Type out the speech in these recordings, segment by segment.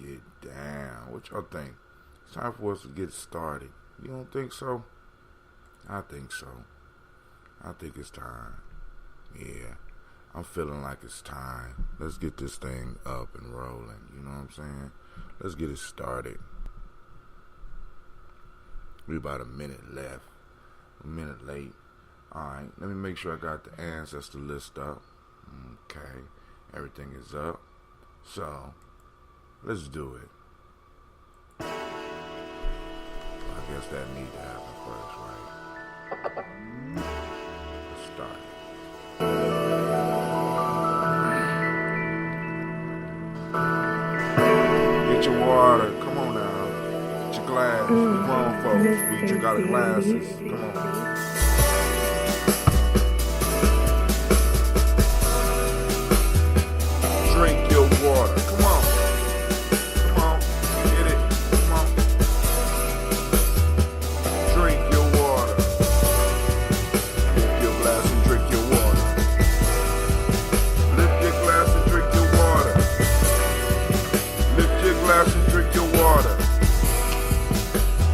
get down. What y'all think? It's time for us to get started. You don't think so? I think so. I think it's time. Yeah. I'm feeling like it's time. Let's get this thing up and rolling. You know what I'm saying? Let's get it started. We about a minute left. A minute late. Alright, let me make sure I got the ancestor list up. Okay. Everything is up. So, let's do it. I guess that needs to happen first, right? Let's start. Get your water. Come on now. Get your glass. We grown folks. We drink out of glasses. Come on. Drink your water. Come on. Come on. Get it. Come on. Drink your water. Lift your glass and drink your water. Lift your glass and drink your water. Lift your glass and drink your water.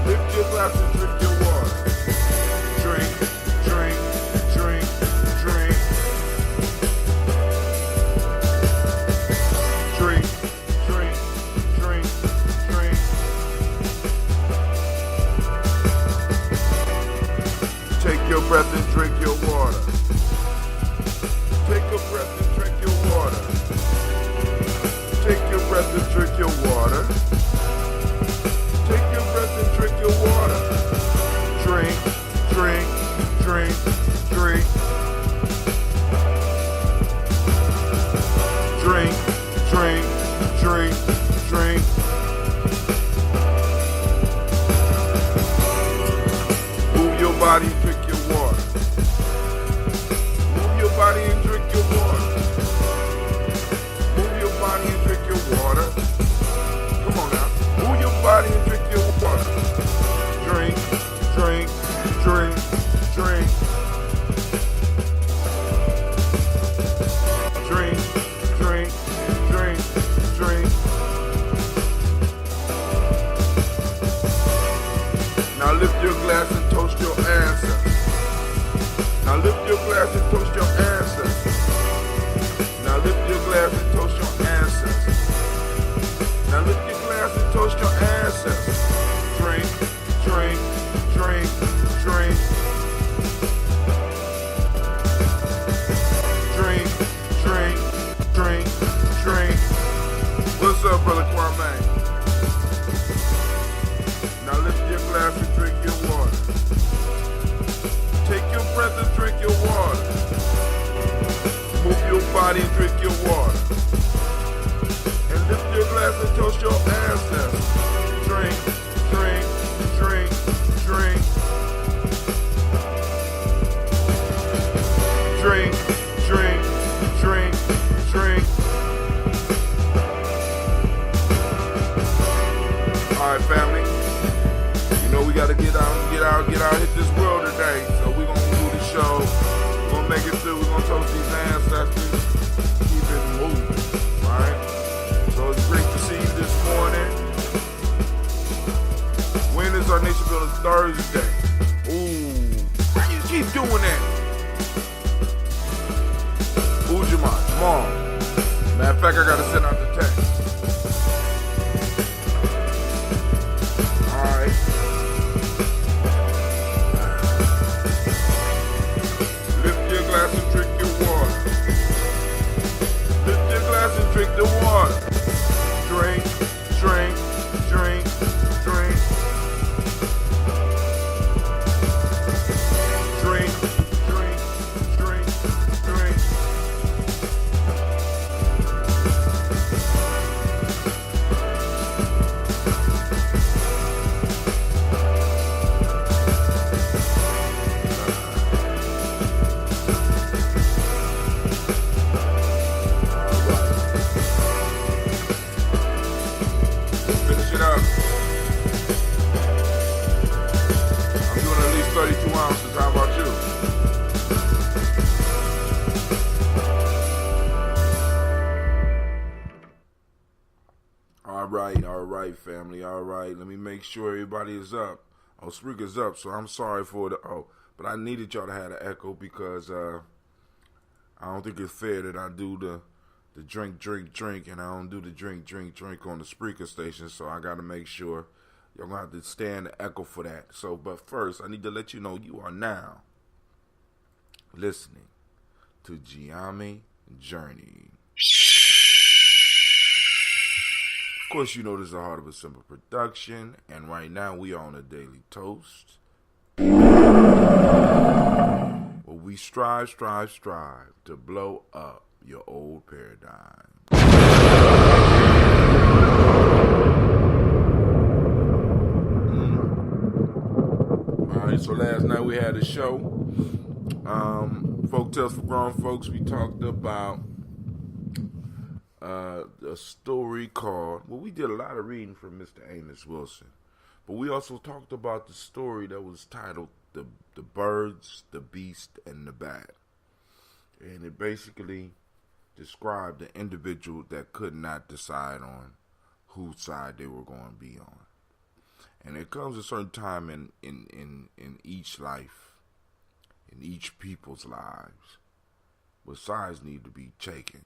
Lift your glass and drink your water. Drink, drink, drink, drink. Drink, drink, drink, drink. Take your breath and drink your water. Take a breath and drink your water. Take your breath and drink your water. Take your breath and drink your water. Drink, drink, drink, drink. Drink, drink, drink, drink. Move your body and drink your water. Move your body and drink your water. Move your body and drink your water. Come on now. Move your body and drink your water. Drink, drink, drink, drink. Drink, drink, drink, drink. Now lift your glass and toast your ancestors. Now lift your glass and toast your ancestors. Now lift your glass and toast your ancestors. Now lift your glass and toast your ancestors. Drink, drink, drink, drink. Drink, drink, drink, drink. What's up, Brother Kwame? Now lift your glass and drink your water. Take your breath and drink your water. Move your body and drink your water. And lift your glass and toast your ancestors. Drink, drink, drink, drink. Drink, drink, drink, drink. Alright, family. You know we gotta get out, hit this world today. So we're gonna do the show. We're gonna make it through. We're gonna toast these ancestors. Keep it moving. Alright? So it's great to see you this morning. When is our Nation Building Thursday? Ooh. Why you keep doing that? Ujima, come on. Matter of fact, I gotta send out the text. Alright. Lift your glass and drink your water. Lift your glass and drink the water. Drink, drink, drink, drink. Drink, drink, drink, drink. Finish it up. I'm doing at least 32 ounces. How about you? All right, All right, family. All right. Let me make sure everybody is up. Oh, Spreaker's up, so I'm sorry for the but I needed y'all to have the echo because I don't think it's fair that I do the drink, and I don't do the drink on the Spreaker station, so I gotta make sure y'all gonna have to stand the echo for that. So, but first, I need to let you know you are now listening to Gye-Nyame Journey. Of course, you know this is a Heart of a Simple production, and right now we are on a daily toast. Well, we strive to blow up your old paradigm. Alright, so last night we had a show. Folk Tales for Grown Folks. We talked about a story called, well, we did a lot of reading from Mr. Amos Wilson, but we also talked about the story that was titled The Birds, the Beast, and the Bat. And it basically described the individual that could not decide on whose side they were going to be on. And there comes a certain time in each life, in each people's lives, where sides need to be taken.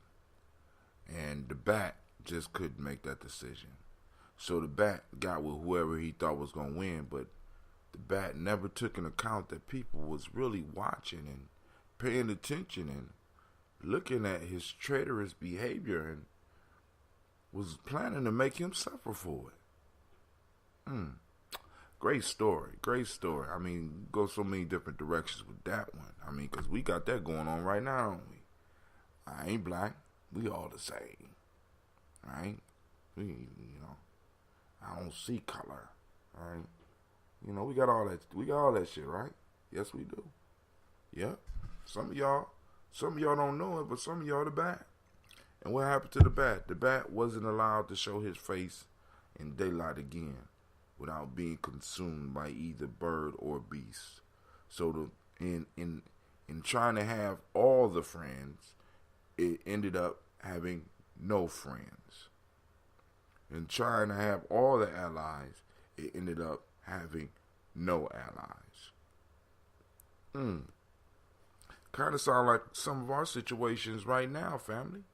And the bat just couldn't make that decision. So the bat got with whoever he thought was going to win, but the bat never took into account that people was really watching and paying attention and looking at his traitorous behavior and was planning to make him suffer for it. Great story. I mean, go so many different directions with that one. I mean, because we got that going on right now, don't we? I ain't black. We all the same, right? I don't see color, right? We got all that shit, right? Yes, we do. Yep. Some of y'all don't know it, but some of y'all the bat. And what happened to the bat? The bat wasn't allowed to show his face in daylight again without being consumed by either bird or beast. So in trying to have all the friends, it ended up having no friends. In trying to have all the allies, it ended up having no allies. Kind of sound like some of our situations right now, family.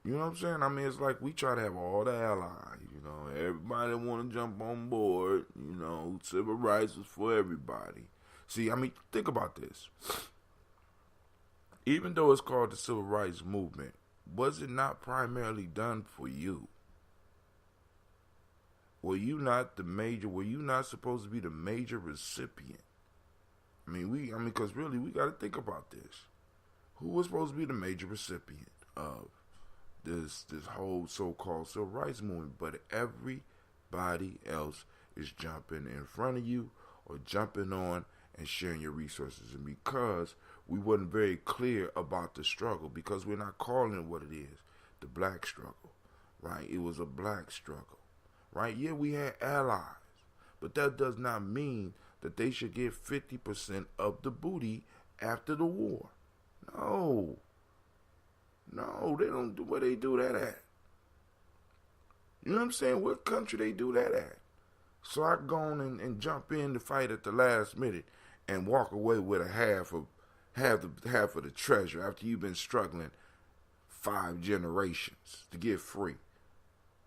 You know what I'm saying? I mean, it's like we try to have all the allies. Everybody want to jump on board. Civil rights is for everybody. See, I mean, think about this. Even though it's called the Civil Rights Movement, was it not primarily done for you? Were you not supposed to be the major recipient? Because really, we got to think about this. Who was supposed to be the major recipient of this whole so-called Civil Rights Movement? But everybody else is jumping in front of you or jumping on and sharing your resources. And because we wasn't very clear about the struggle, because we're not calling it what it is, the black struggle, right? It was a black struggle, right? Yeah, we had allies, but that does not mean that they should get 50% of the booty after the war. No, they don't do where they do that at. You know what I'm saying? What country they do that at? So I go on and jump in to fight at the last minute and walk away with half of the treasure after you've been struggling 5 generations to get free.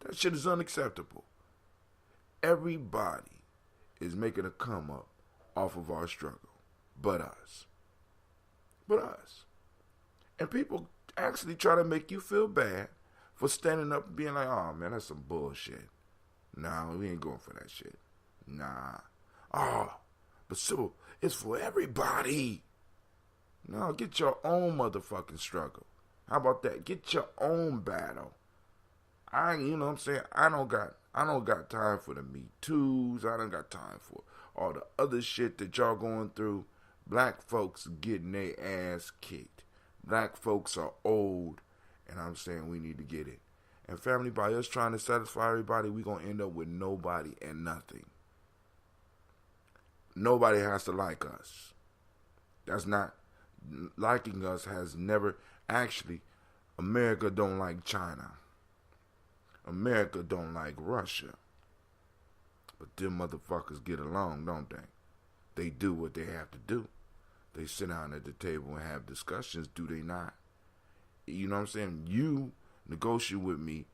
That shit is unacceptable. Everybody is making a come up off of our struggle, but us. And people actually try to make you feel bad for standing up and being like, oh man, that's some bullshit. Nah, we ain't going for that shit. Nah. Oh, but civil, it's for everybody. No, get your own motherfucking struggle. How about that? Get your own battle. You know what I'm saying? I don't got time for the Me Too's. I don't got time for all the other shit that y'all going through. Black folks getting their ass kicked. Black folks are old, and I'm saying we need to get it. And family, by us trying to satisfy everybody, we going to end up with nobody and nothing. Nobody has to like us. That's not, liking us has never, actually, America don't like China. America don't like Russia. But them motherfuckers get along, don't they? They do what they have to do. They sit down at the table and have discussions, do they not? You know what I'm saying? You negotiate with me,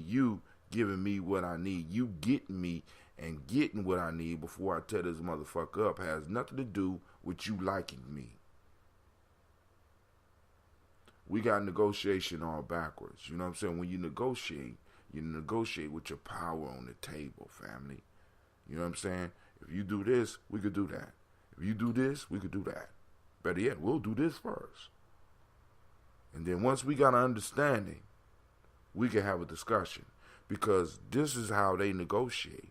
you giving me what I need, you getting me and getting what I need before I tear this motherfucker up has nothing to do with you liking me. We got negotiation all backwards. You know what I'm saying? When you negotiate with your power on the table, family. You know what I'm saying? If you do this, we could do that. If you do this, we could do that. Better yet, we'll do this first. And then once we got an understanding, we can have a discussion. Because this is how they negotiate.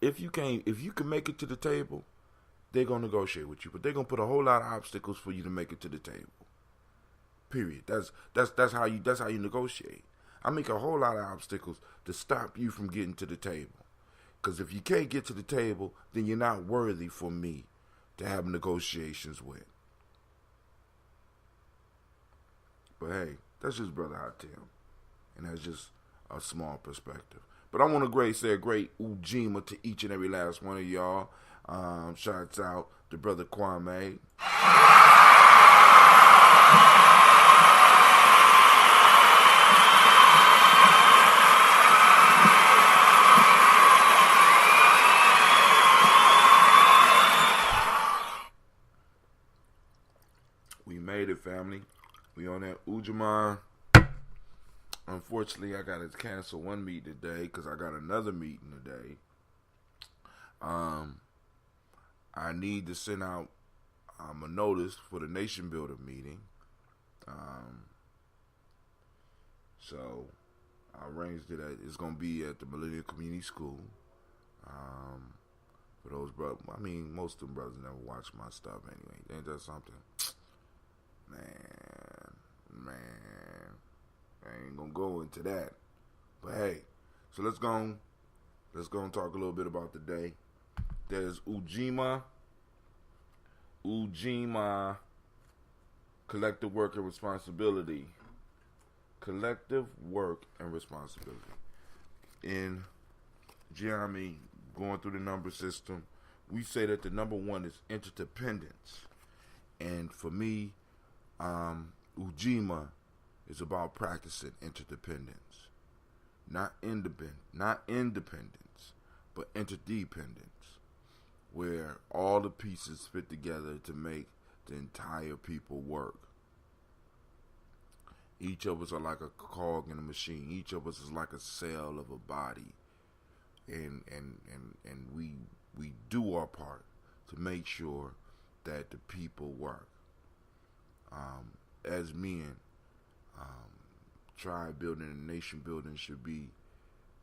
If you can make it to the table, they're gonna negotiate with you. But they're gonna put a whole lot of obstacles for you to make it to the table. Period. That's how you negotiate. I make a whole lot of obstacles to stop you from getting to the table. Because if you can't get to the table, then you're not worthy for me to have negotiations with. But hey, that's just Brother Hot Tim. And that's just a small perspective. But I want to say a great Ujima to each and every last one of y'all. Shouts out to Brother Kwame. We made it, family. We on that Ujima. Unfortunately, I got to cancel one meeting today because I got another meeting today. I need to send out a notice for the Nation Builder meeting. So I arranged it. It's going to be at the Millennium Community School. For those brothers, I mean, most of them brothers never watch my stuff anyway. Ain't that something? Man, I ain't gonna go into that. But hey, so let's go and talk a little bit about the day. There's Ujima, collective work and responsibility. Collective work and responsibility. In Gye-Nyame, going through the number system, we say that the number one is interdependence. And for me, Ujima is about practicing interdependence. Not independence, but interdependence. Where all the pieces fit together to make the entire people work. Each of us are like a cog in a machine. Each of us is like a cell of a body. And we do our part to make sure that the people work. As men, tribe building and nation building should be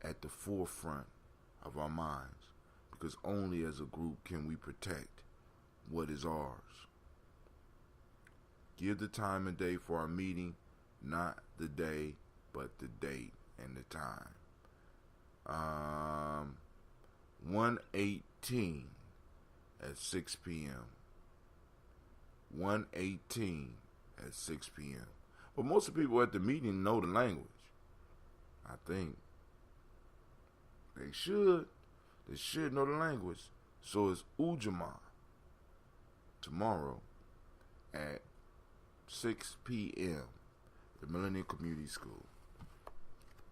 at the forefront of our minds. Because only as a group can we protect what is ours. Give the time and day for our meeting, not the day, but the date and the time. 1:18 at 6 p.m. 1:18 at 6 p.m. But most of the people at the meeting know the language. I think. They should. They should know the language. So it's Ujima tomorrow at 6 p.m. the Millennium Community School.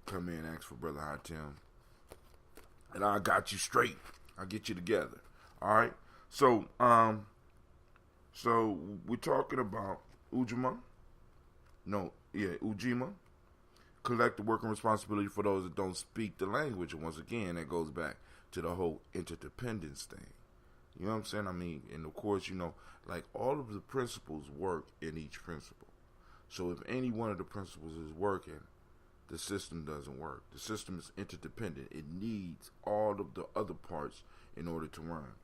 Come in and ask for Brother Hot Tim. And I got you straight. I'll get you together. Alright? So we're talking about Ujima. Ujima. Collective work and responsibility for those that don't speak the language. And once again, that goes back to the whole interdependence thing. You know what I'm saying? I mean, and of course, like all of the principles work in each principle. So if any one of the principles is working, the system doesn't work. The system is interdependent. It needs all of the other parts in order to run.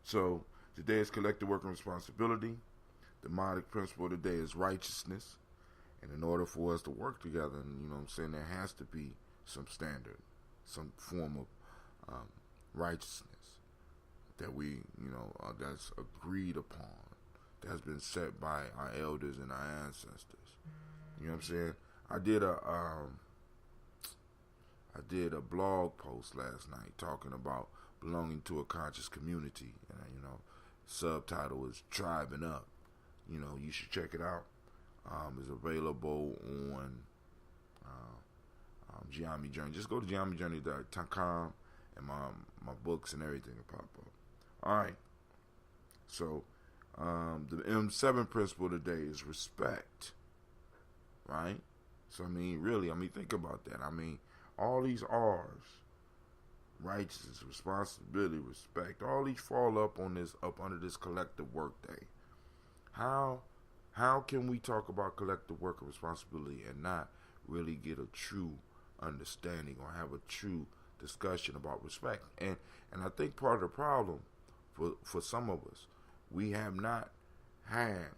So today is collective work and responsibility. The modic principle today is righteousness. And in order for us to work together, there has to be some standard, some form of righteousness that we, that's agreed upon, that's been set by our elders and our ancestors. You know what I'm saying? I did a blog post last night talking about belonging to a conscious community, and subtitle is "Tribing Up." You should check it out. It's available on Gye-Nyame Journey. Just go to gyenyame.com and my books and everything will pop up. All right. So the M7 principle today is respect. Right? So really, think about that. All these R's, righteousness, responsibility, respect, all these fall up under this collective work day. How can we talk about collective work and responsibility and not really get a true understanding or have a true discussion about respect? And I think part of the problem for some of us, we have not had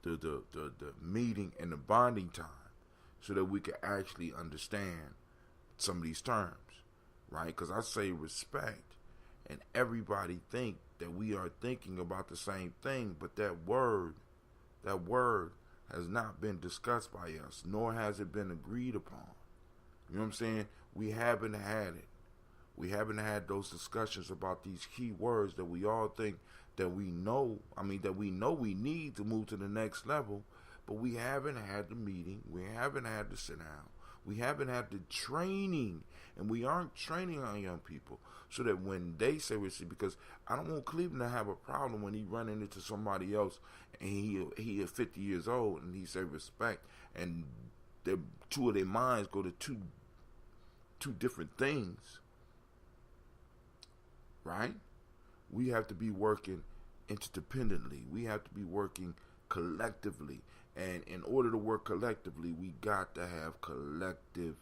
the meeting and the bonding time so that we can actually understand some of these terms, right? Because I say respect, and everybody think that we are thinking about the same thing, but that word has not been discussed by us, nor has it been agreed upon. You know what I'm saying? We haven't had it. We haven't had those discussions about these key words that we all think that we know we need to move to the next level, but we haven't had the meeting, we haven't had the sit down, we haven't had the training, and we aren't training our young people so that when they say receive, because I don't want Cleveland to have a problem when he running into somebody else and he is 50 years old and he say respect, and two of their minds go to two different things, right? We have to be working interdependently. We have to be working collectively. And in order to work collectively, we got to have collective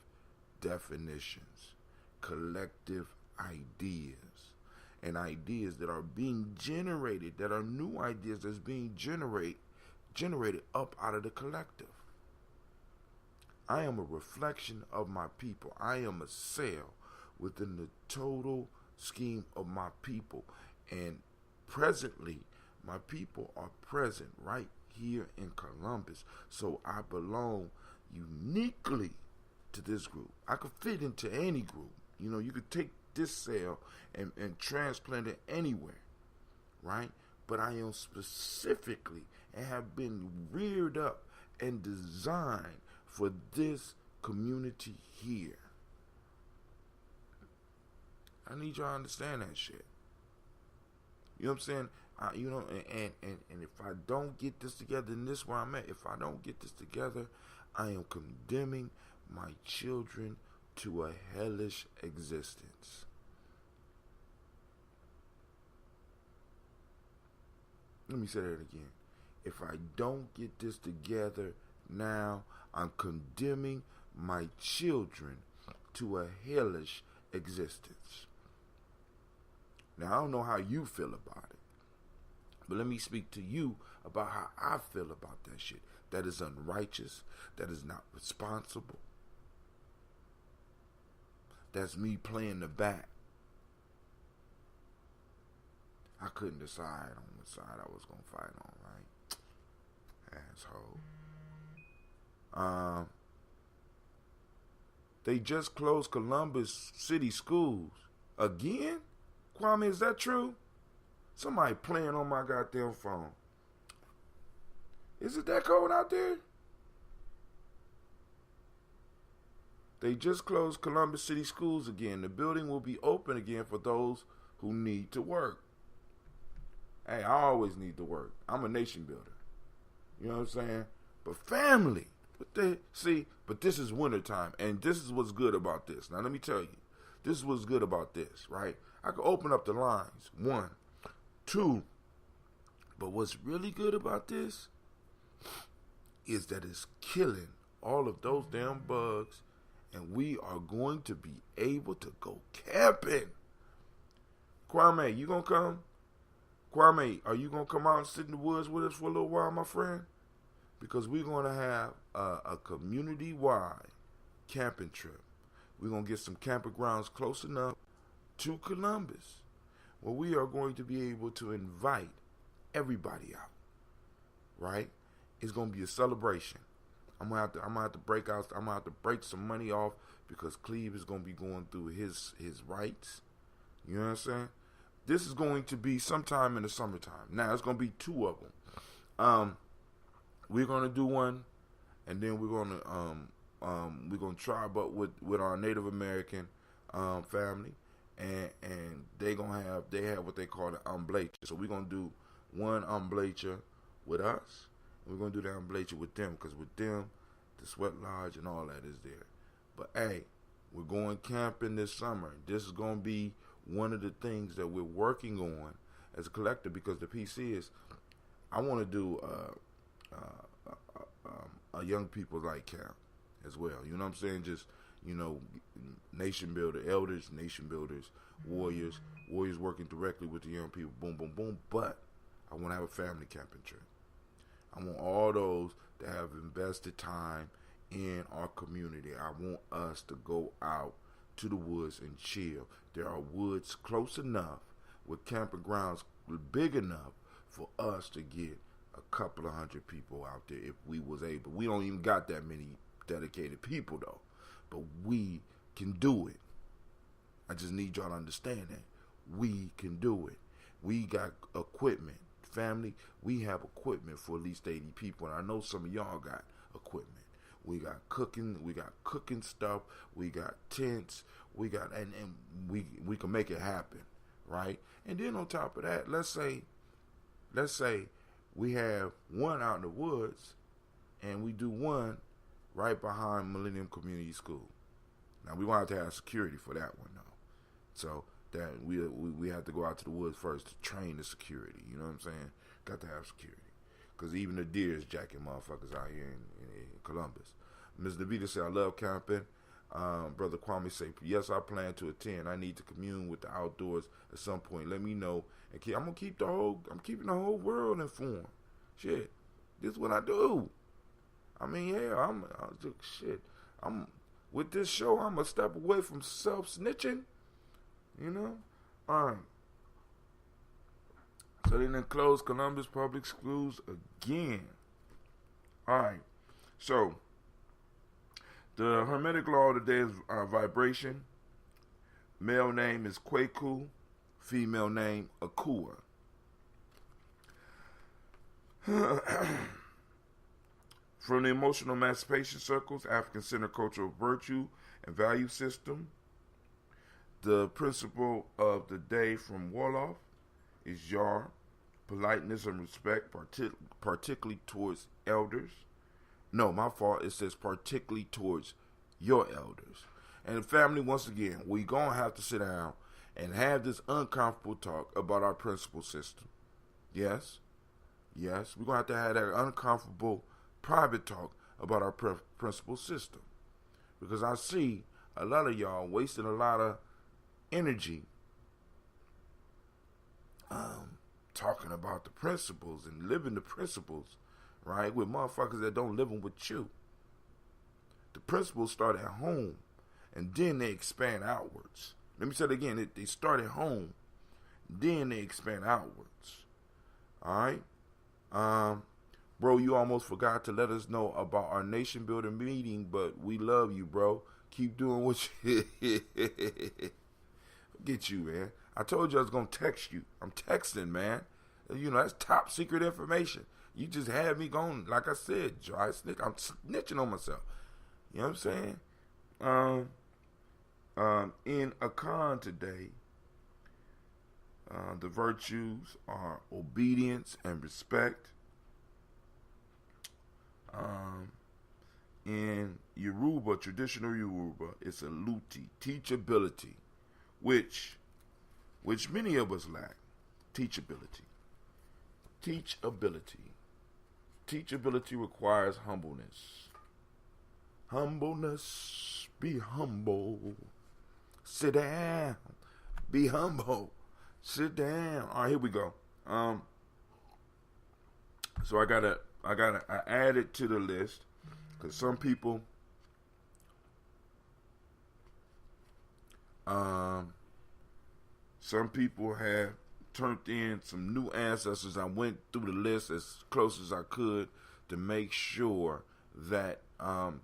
definitions, collective ideas, and ideas that are being generated, that are new ideas that's being generated up out of the collective. I am a reflection of my people. I am a cell within the total scheme of my people. And presently, my people are present right here in Columbus. So I belong uniquely to this group. I could fit into any group. You could take this cell and transplant it anywhere, right? But I am specifically and have been reared up and designed for this community here. I need y'all to understand that shit. You know what I'm saying? And if I don't get this together, and this is where I'm at, if I don't get this together, I am condemning my children to a hellish existence. Let me say that again. If I don't get this together now, I'm condemning my children to a hellish existence. Now, I don't know how you feel about it, but let me speak to you about how I feel about that shit. That is unrighteous. That is not responsible. That's me playing the back. I couldn't decide on what side I was going to fight on, right? Asshole. They just closed Columbus City schools. Again? Kwame, is that true? Somebody playing on my goddamn phone. Is it that cold out there? They just closed Columbus City schools again. The building will be open again for those who need to work. Hey, I always need to work. I'm a nation builder. You know what I'm saying? But family. But this is wintertime, and this is what's good about this. Now, let me tell you. This is what's good about this, right? I could open up the lines. 1, 2. But what's really good about this is that it's killing all of those damn bugs, and we are going to be able to go camping. Kwame, you gonna come? Kwame, are you gonna come out and sit in the woods with us for a little while, my friend? Because we're gonna have a community-wide camping trip. We're going to get some camping grounds close enough to Columbus where we are going to be able to invite everybody out. right? It's gonna be a celebration. I'm gonna have to break some money off because Cleve is gonna be going through his rights. You know what I'm saying? This is going to be sometime in the summertime. Now it's gonna be 2 of them. We're gonna do one, and then we're gonna tribe up with our Native American family, and they have what they call an omblecha. So we're gonna do one omblecha with us, and we're gonna do the omblecha with them, because with them, the sweat lodge and all that is there. But hey, we're going camping this summer. This is gonna be one of the things that we're working on as a collective, because the PC is, I want to do a young people like camp as well. You know what I'm saying? Just, nation builder, elders, nation builders, warriors working directly with the young people, boom, boom, boom. But I want to have a family camping trip. I want all those that have invested time in our community. I want us to go out to the woods and chill. There are woods close enough with camping grounds big enough for us to get a couple of hundred people out there if we was able. We don't even got that many dedicated people though, but we can do it. I just need y'all to understand that we can do it. We got equipment, family. We have equipment for at least 80 people, and I know some of y'all got equipment. We got cooking stuff. We got tents. We got and we can make it happen, right? And then on top of that, let's say we have one out in the woods, and we do one right behind Millennium Community School. Now we want to have security for that one though, so that we have to go out to the woods first to train the security. You know what I'm saying? Got to have security, because even the deer is jacking motherfuckers out here in Columbus. Ms. Davida said, I love camping. Brother Kwame say, yes, I plan to attend. I need to commune with the outdoors at some point. Let me know. And I'm keeping the whole world informed. Shit, this is what I do. I mean, yeah, I'm with this show. I'm a step away from self-snitching. You know? All right. So they didn't close Columbus public schools again. All right. So the Hermetic law of the day is vibration. Male name is Kwaku. Female name Akua. From the emotional emancipation circles, African Center Cultural Virtue and Value System, the principle of the day from Wolof is Yar, politeness and respect, particularly towards elders. No, my fault. It says particularly towards your elders. And the family, once again, we're going to have to sit down and have this uncomfortable talk about our principal system. Yes, we're going to have that uncomfortable private talk about our principal system. Because I see a lot of y'all wasting a lot of energy talking about the principles and living the principles, right, with motherfuckers that don't live them with you. The principles start at home, and then they expand outwards. Let me say it again. They start at home, then they expand outwards. All right? Bro, you almost forgot to let us know about our nation building meeting, but we love you, bro. Keep doing what you... Forget you, man. I told you I was going to text you. I'm texting, man. You know, that's top secret information. You just had me going, like I said, dry snitch. I'm snitching on myself. You know what I'm saying? In Akan today, the virtues are obedience and respect. In Yoruba, traditional Yoruba, it's a luti, teachability, which many of us lack. Teachability. Teachability requires humbleness. Humbleness, be humble. Sit down, be humble. Sit down. All right, here we go. So I add it to the list because some people, have turned in some new ancestors. I went through the list as close as I could to make sure that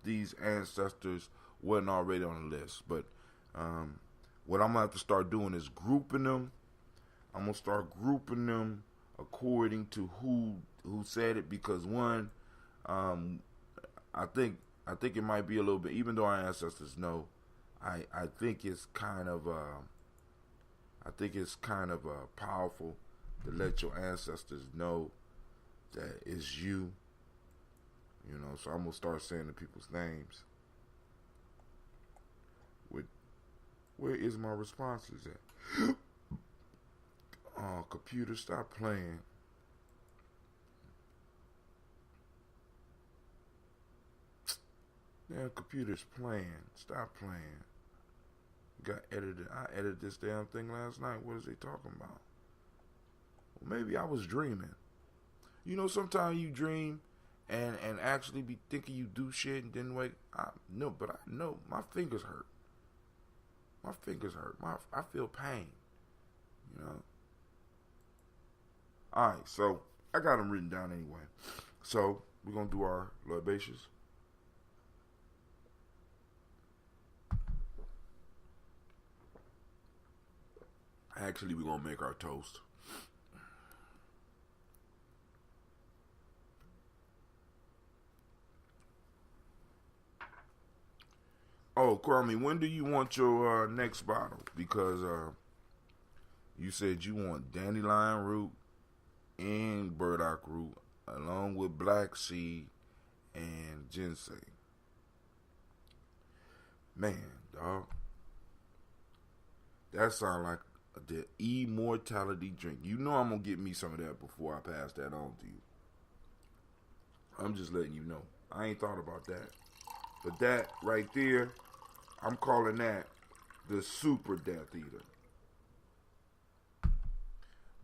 these ancestors wasn't already on the list. But what I'm going to have to start doing is grouping them. I'm going to start grouping them according to who said it, because one, I think it might be a little bit, even though our ancestors know, I think it's kind of powerful to let your ancestors know that it's you. You know, so I'm gonna start saying the people's names. Where is my responses at? Oh, computer, stop playing. Damn, computer's playing. Stop playing. Got edited. I edited this damn thing last night. What is they talking about? Well, maybe I was dreaming. You know, sometimes you dream and actually be thinking you do shit and then wake. I know my fingers hurt. My fingers hurt. I feel pain. You know. All right, so I got them written down anyway. So we're gonna do our libations. Actually, we're going to make our toast. Oh, Kwame, when do you want your next bottle? Because you said you want dandelion root and burdock root along with black seed and ginseng. Man, dog. That sounds like the immortality drink. You know I'm going to get me some of that before I pass that on to you. I'm just letting you know. I ain't thought about that. But that right there, I'm calling that the super Death Eater.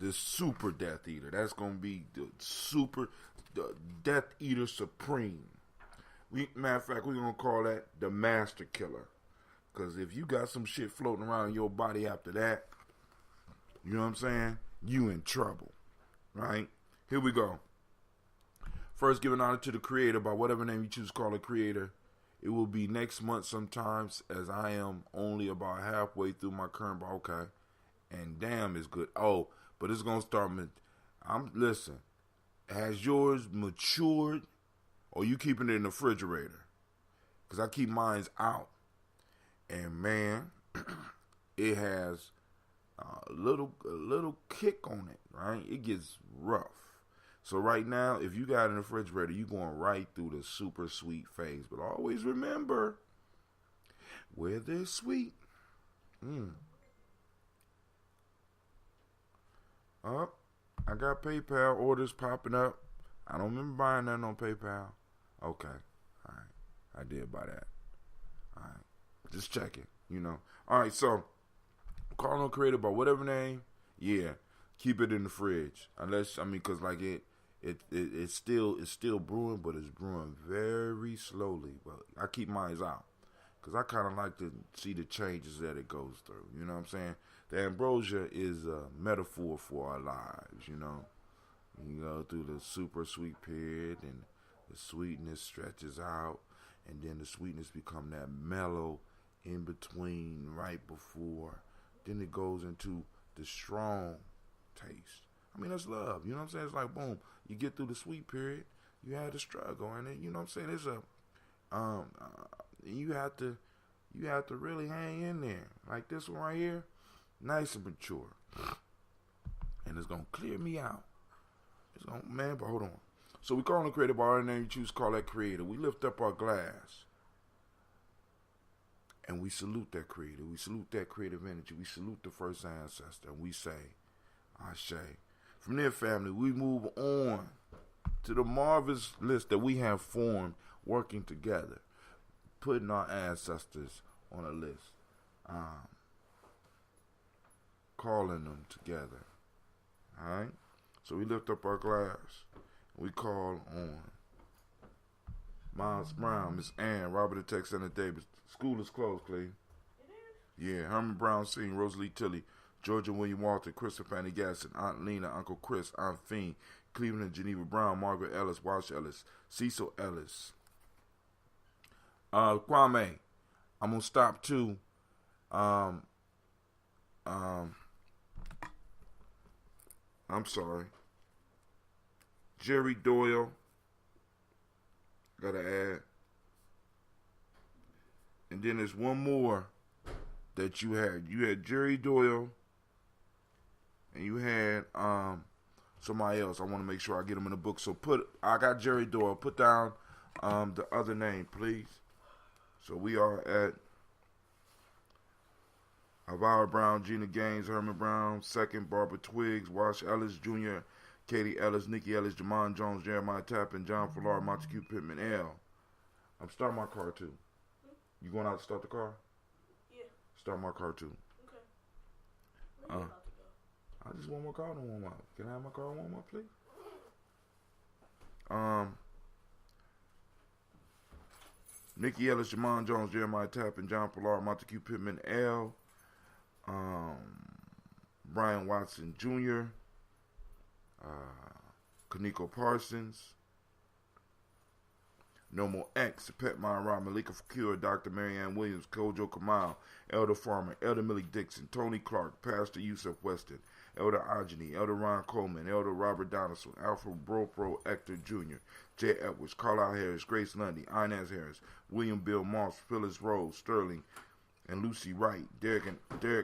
The super Death Eater. That's going to be the Death Eater Supreme. Matter of fact, we're going to call that the Master Killer. Because if you got some shit floating around in your body after that, you know what I'm saying? You in trouble, right? Here we go. First, giving honor to the creator by whatever name you choose to call a creator. It will be next month sometimes, as I am only about halfway through my current ball. Okay. And damn, it's good. Oh, but it's going to start. Listen, has yours matured or you keeping it in the refrigerator? Because I keep mine out. And man, it has a little kick on it, right? It gets rough. So right now, if you got it in the refrigerator, you're going right through the super sweet phase. But always remember, where there's sweet. Up, I got PayPal orders popping up. I don't remember buying nothing on PayPal. Okay, all right, I did buy that. All right. Just checking, you know. All right, so calling on creator by whatever name, yeah, keep it in the fridge. Unless, because like it's still brewing, but it's brewing very slowly. But I keep mine out because I kind of like to see the changes that it goes through. You know what I'm saying? The ambrosia is a metaphor for our lives. You know, you go through the super sweet period, and the sweetness stretches out, and then the sweetness become that mellow in between, right before, then it goes into the strong taste. That's love. You know what I'm saying? It's like, boom, you get through the sweet period, you had the struggle, and then, you know what I'm saying? It's you have to really hang in there. Like this one right here, nice and mature, and it's gonna clear me out. But hold on. So we call the creator by our name. You choose to call that creator. We lift up our glass. And we salute that creator. We salute that creative energy. We salute the first ancestor. And we say, Ashe. From their family, we move on to the marvelous list that we have formed working together. Putting our ancestors on a list. Calling them together. Alright? So we lift up our glass. We call on Miles Brown, Miss Ann, Robert the Tech Center Davis. School is closed, Clay. It is? Yeah, Herman Brown Sr., Rosalie Tilley, Georgia William Walter, Christopher Fanny Gasson, Aunt Lena, Uncle Chris, Aunt Fiend, Cleveland and Geneva Brown, Margaret Ellis, Wash Ellis, Cecil Ellis. Kwame, I'm gonna stop too. I'm sorry. Jerry Doyle, gotta add. And then there's one more that you had. You had Jerry Doyle, and you had somebody else. I want to make sure I get them in the book. So I got Jerry Doyle. Put down the other name, please. So we are at Elvira Brown, Gina Gaines, Herman Brown, second, Barbara Twiggs, Wash Ellis Jr., Katie Ellis, Nikki Ellis, Jamon Jones, Jeremiah Tappan, John Fuller, Montague Pittman, L. I'm starting my car too. You going out to start the car? Yeah. Start my car too. Okay. Where you about to go? I just want my car to warm up. Can I have my car warm up, please? Nikki Ellis, Jamon Jones, Jeremiah Tappan, John Fuller, Montague Pittman, L. Brian Watson Jr., Kaneko Parsons, Normal X, Pet Myra, Malika Fakir, Dr. Marianne Williams, Kojo Kamal, Elder Farmer, Elder Millie Dixon, Tony Clark, Pastor Yusuf Weston, Elder Ajani, Elder Ron Coleman, Elder Robert Donaldson, Alfred Bropro Ector Jr., Jay Edwards, Carlisle Harris, Grace Lundy, Inez Harris, William Bill Moss, Phyllis Rose, Sterling, and Lucy Wright, Derek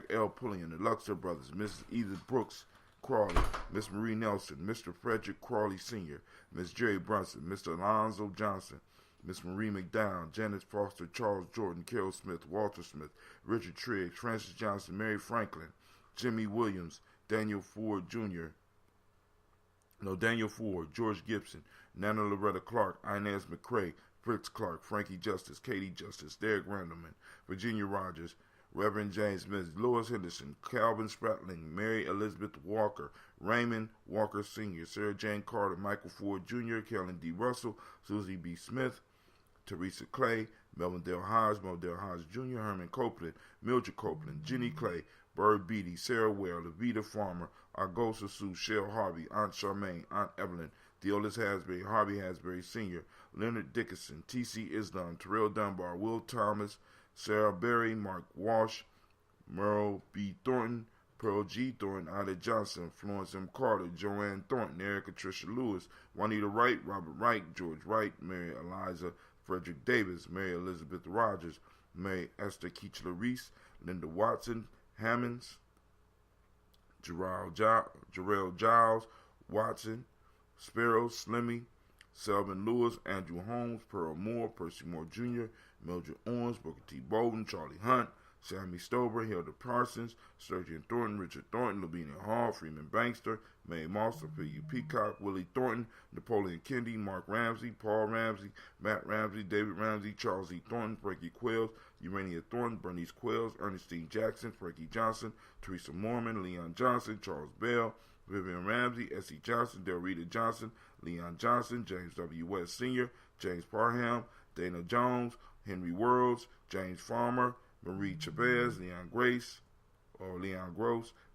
L. Pulliam, the Luxor Brothers, Mrs. Edith Brooks Crawley, Miss Marie Nelson, Mr. Frederick Crawley Sr., Miss Jerry Brunson, Mr. Alonzo Johnson, Miss Marie McDowell, Janice Foster, Charles Jordan, Carol Smith, Walter Smith, Richard Triggs, Francis Johnson, Mary Franklin, Jimmy Williams, Daniel Ford, George Gibson, Nana Loretta Clark, Inez McCrae, Fritz Clark, Frankie Justice, Katie Justice, Derek Randleman, Virginia Rogers, Reverend James Smith, Lois Henderson, Calvin Spratling, Mary Elizabeth Walker, Raymond Walker Sr., Sarah Jane Carter, Michael Ford Jr., Kellen D. Russell, Susie B. Smith, Teresa Clay, Melvin Dale Hodge, Jr., Herman Copeland, Mildred Copeland, Jenny Clay, Bird Beatty, Sarah Ware, Levita Farmer, Argosa Sue, Shell Harvey, Aunt Charmaine, Aunt Evelyn, Deolis Hasbury, Harvey Hasbury Sr., Leonard Dickinson, T.C. Islam, Terrell Dunbar, Will Thomas, Sarah Berry, Mark Walsh, Merle B. Thornton, Pearl G. Thornton, Ida Johnson, Florence M. Carter, Joanne Thornton, Erica Tricia Lewis, Juanita Wright, Robert Wright, George Wright, Mary Eliza Frederick Davis, Mary Elizabeth Rogers, Mary Esther Keechler Reese, Linda Watson, Hammonds, Jarrell Giles, Watson, Sparrow, Slimmy, Selvin Lewis, Andrew Holmes, Pearl Moore, Percy Moore Jr., Mildred Owens, Booker T. Bolden, Charlie Hunt, Sammy Stover, Hilda Parsons, Sturgeon Thornton, Richard Thornton, Lavinia Hall, Freeman Bankster, Mae Moss, Ophelia Peacock, Willie Thornton, Napoleon Kennedy, Mark Ramsey, Paul Ramsey, Matt Ramsey, David Ramsey, Charles E. Thornton, Frankie Quills, Urania Thornton, Bernice Quills, Ernestine Jackson, Frankie Johnson, Teresa Mormon, Leon Johnson, Charles Bell, Vivian Ramsey, S.E. Johnson, Delrita Johnson, Leon Johnson, James W. West Sr., James Parham, Dana Jones, Henry Worlds, James Farmer, Marie Chavez, Leon Gross,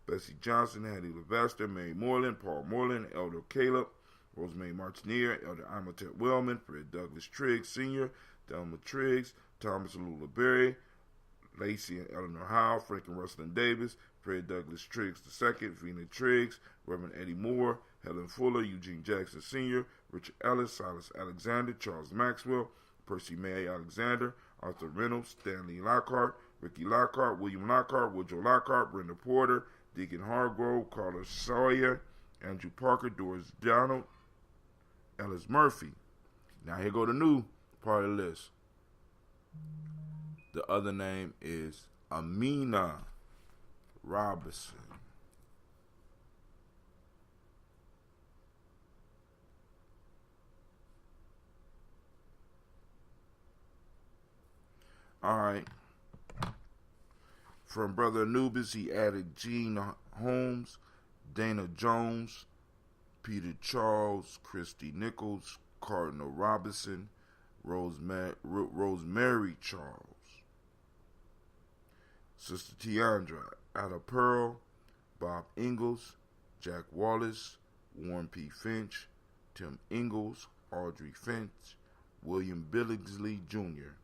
Bessie Johnson, Hattie Levester, Mary Moreland, Paul Moreland, Elder Caleb, Rosemary Martineer, Elder Imhotep Wellman, Fred Douglas Triggs Sr., Delma Triggs, Thomas Lula Berry, Lacey and Eleanor Howe, Frank and Rustin Davis, Fred Douglas Triggs II, Vina Triggs, Reverend Eddie Moore, Helen Fuller, Eugene Jackson Sr., Richard Ellis, Silas Alexander, Charles Maxwell, Percy May Alexander, Arthur Reynolds, Stanley Lockhart, Ricky Lockhart, William Lockhart, Woodrow Lockhart, Brenda Porter, Deacon Hargrove, Carlos Sawyer, Andrew Parker, Doris Donald, Ellis Murphy. Now here go the new part of the list. The other name is Amina Robinson. All right. From Brother Anubis, he added Gene Holmes, Dana Jones, Peter Charles, Christy Nichols, Cardinal Robinson, Rosemary Charles, Sister Tiandra, Ada Pearl, Bob Ingalls, Jack Wallace, Warren P. Finch, Tim Ingalls, Audrey Finch, William Billingsley Jr.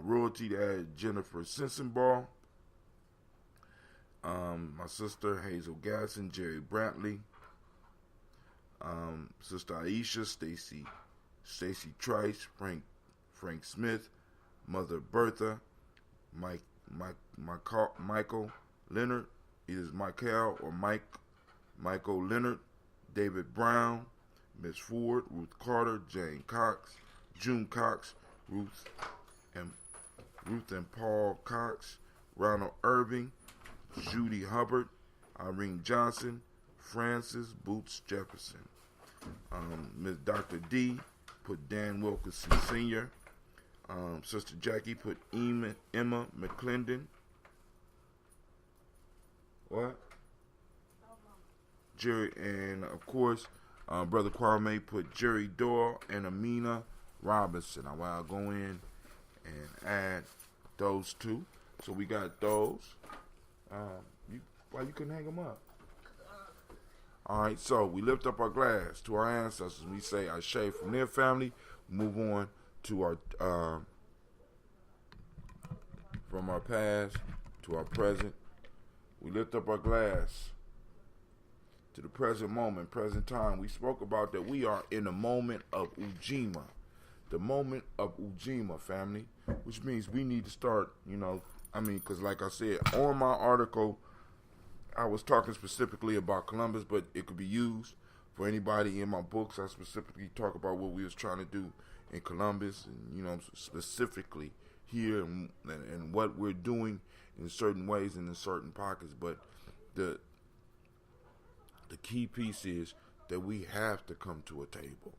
Royalty to Jennifer Sensenbaugh, my sister Hazel Gasson, Jerry Brantley, sister Aisha, Stacy Trice, Frank Smith, mother Bertha, Michael Leonard, either Michael or Michael Leonard, David Brown, Miss Ford, Ruth Carter, June Cox, Ruth and Paul Cox, Ronald Irving, Judy Hubbard, Irene Johnson, Francis Boots Jefferson. Miss Dr. D put Dan Wilkinson Sr. Sister Jackie put Emma McClendon. What? Jerry, and of course, Brother Kwame put Jerry Doyle and Amina Robinson. Now, I'll go in and add those two. So we got those. Why you couldn't hang them up? All right, so we lift up our glass to our ancestors. We say Ashe from their family. Move on to our from our past to our present. We lift up our glass to the present moment, present time. We spoke about that we are in the moment of Ujima. The moment of Ujima, family, which means we need to start, because like I said, on my article, I was talking specifically about Columbus, but it could be used for anybody. In my books, I specifically talk about what we was trying to do in Columbus, and specifically here, and what we're doing in certain ways and in certain pockets. But the key piece is that we have to come to a table.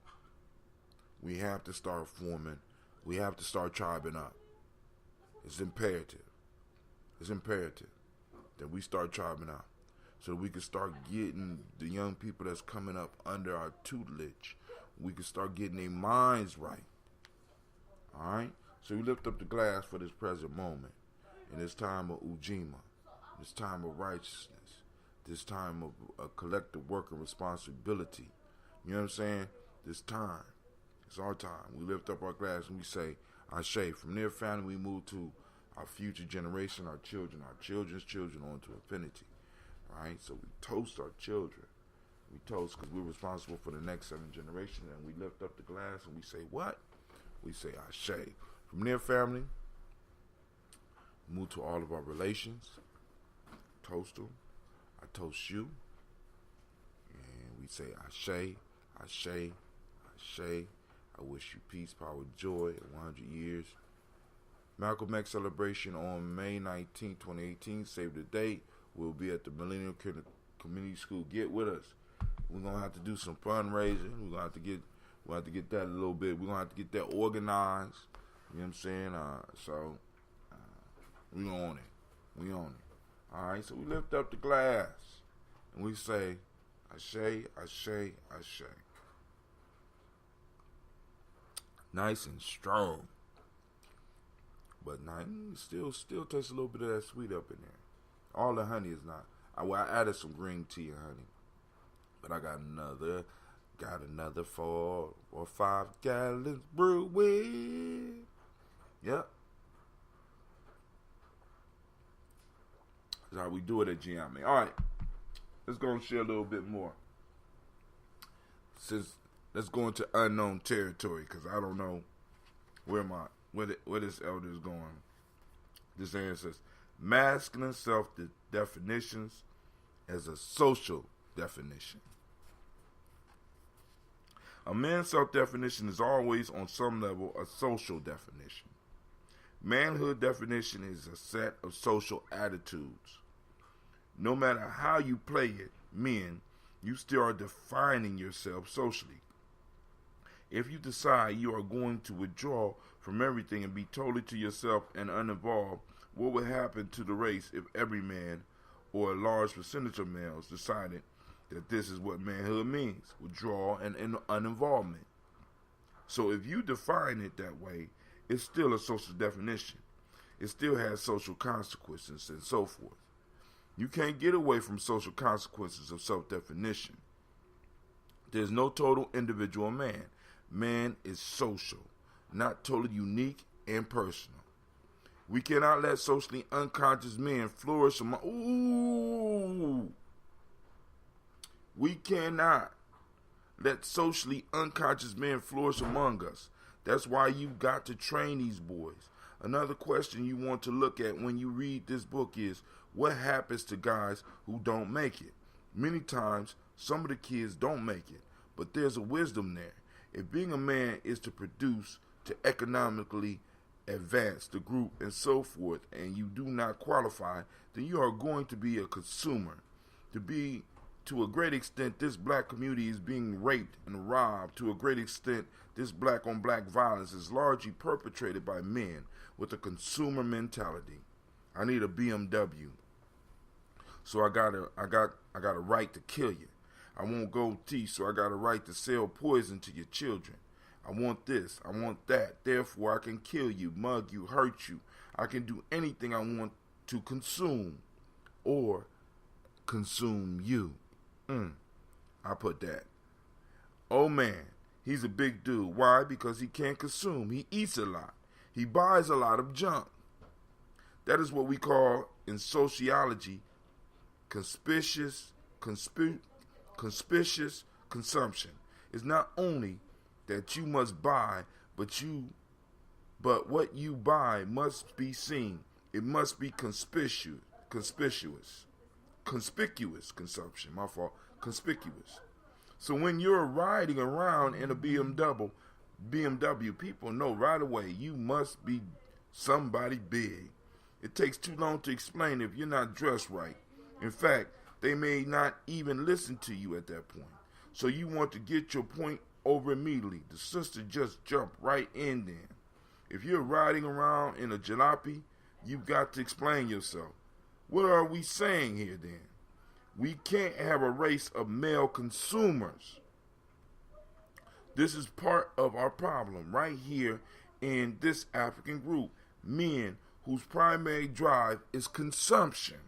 We have to start forming. We have to start tribing up. It's imperative. It's imperative that we start tribing up so that we can start getting the young people that's coming up under our tutelage. We can start getting their minds right. All right? So we lift up the glass for this present moment in this time of Ujima, this time of righteousness, this time of a collective work and responsibility. You know what I'm saying? This time. It's our time. We lift up our glass and we say, Ashe. From their family, we move to our future generation, our children, our children's children, on to infinity. Right? So we toast our children. We toast because we're responsible for the next 7 generations. And we lift up the glass and we say, what? We say, Ashe. From their family, move to all of our relations. Toast them. I toast you. And we say, Ashe, Ashe, Ashe. I wish you peace, power, joy, 100 years. Malcolm X celebration on May 19, 2018. Save the date. We'll be at the Millennium Community School. Get with us. We're gonna have to do some fundraising. We're gonna have to get that a little bit. We're gonna have to get that organized. You know what I'm saying? We on it. We on it. All right. So we lift up the glass and we say, Ashe, Ashe, Ashe. Nice and strong, but still tastes a little bit of that sweet up in there. All the honey is not. I added some green tea and honey, but I got another 4 or 5 gallons brewing. Yep, that's how we do it at Gye-Nyame. All right, let's go and share a little bit more. Let's go into unknown territory because I don't know where this elder is going. This answer says, masculine self-definitions as a social definition. A man's self-definition is always on some level a social definition. Manhood definition is a set of social attitudes. No matter how you play it, men, you still are defining yourself socially. If you decide you are going to withdraw from everything and be totally to yourself and uninvolved, what would happen to the race if every man, or a large percentage of males, decided that this is what manhood means, withdrawal and uninvolvement? So if you define it that way, it's still a social definition. It still has social consequences and so forth. You can't get away from social consequences of self-definition. There's no total individual man. Man is social, not totally unique and personal. We cannot let socially unconscious men flourish among... We cannot let socially unconscious men flourish among us. That's why you've got to train these boys. Another question you want to look at when you read this book is, what happens to guys who don't make it? Many times, some of the kids don't make it, but there's a wisdom there. If being a man is to produce, to economically advance the group and so forth, and you do not qualify, then you are going to be a consumer. To a great extent, this black community is being raped and robbed. To a great extent, this black on black violence is largely perpetrated by men with a consumer mentality. I need a BMW, so I got a right to kill you. I want gold teeth, so I got a right to sell poison to your children. I want this, I want that, therefore I can kill you, mug you, hurt you. I can do anything I want to consume or consume you. I put that. Oh man, he's a big dude. Why? Because he can't consume. He eats a lot. He buys a lot of junk. That is what we call in sociology conspicuous consumption. It's not only that you must buy, but what you buy must be seen. It must be conspicuous consumption. My fault. Conspicuous. So when you're riding around in a BMW, people know right away you must be somebody big. It takes too long to explain if you're not dressed right. In fact, they may not even listen to you at that point. So you want to get your point over immediately. The sister just jumped right in there. If you're riding around in a jalopy, you've got to explain yourself. What are we saying here then? We can't have a race of male consumers. This is part of our problem right here in this African group. Men whose primary drive is consumption.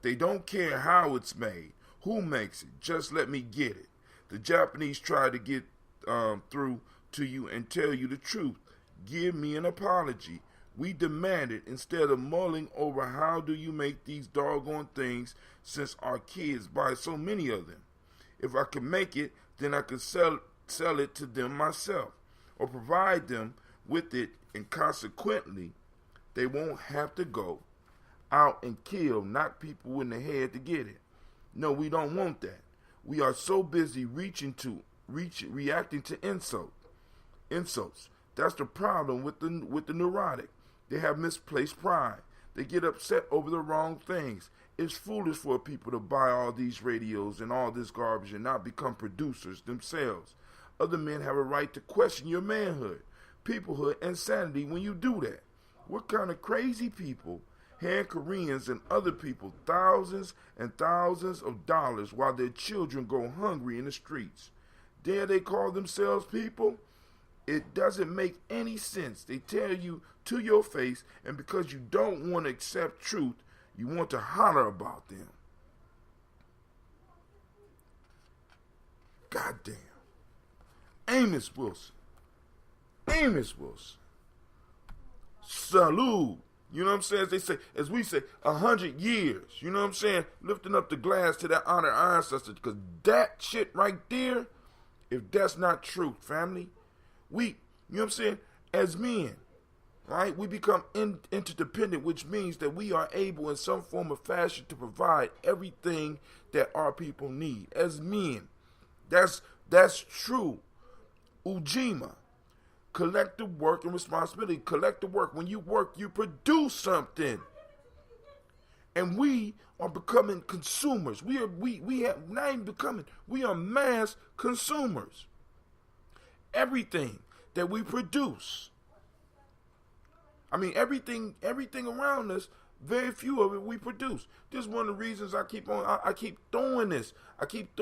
They don't care how it's made, who makes it, just let me get it. The Japanese try to get through to you and tell you the truth. Give me an apology. We demand it instead of mulling over how do you make these doggone things since our kids buy so many of them. If I can make it, then I can sell it to them myself or provide them with it, and consequently, they won't have to go out and knock people in the head to get it. No, we don't want that. We are so busy reacting to reacting to insults. That's the problem with the neurotic. They have misplaced pride. They get upset over the wrong things. It's foolish for people to buy all these radios and all this garbage and not become producers themselves. Other men have a right to question your manhood, peoplehood, and sanity when you do that. What kind of crazy people hand Koreans and other people thousands and thousands of dollars while their children go hungry in the streets? Dare they call themselves people? It doesn't make any sense. They tell you to your face, and because you don't want to accept truth, you want to holler about them. Goddamn. Amos Wilson. Salute. You know what I'm saying? As we say, 100 years. You know what I'm saying? Lifting up the glass to that honored ancestor, because that shit right there, if that's not truth, family, you know what I'm saying? As men, right, we become interdependent, which means that we are able in some form of fashion to provide everything that our people need. As men, that's true. Ujima, collective work and responsibility. Collective work. When you work, you produce something. And we are becoming consumers. We have not even becoming. We are mass consumers. Everything that we produce. I mean, everything around us Very few of it we produce. This is one of the reasons I keep on. I keep doing this. I keep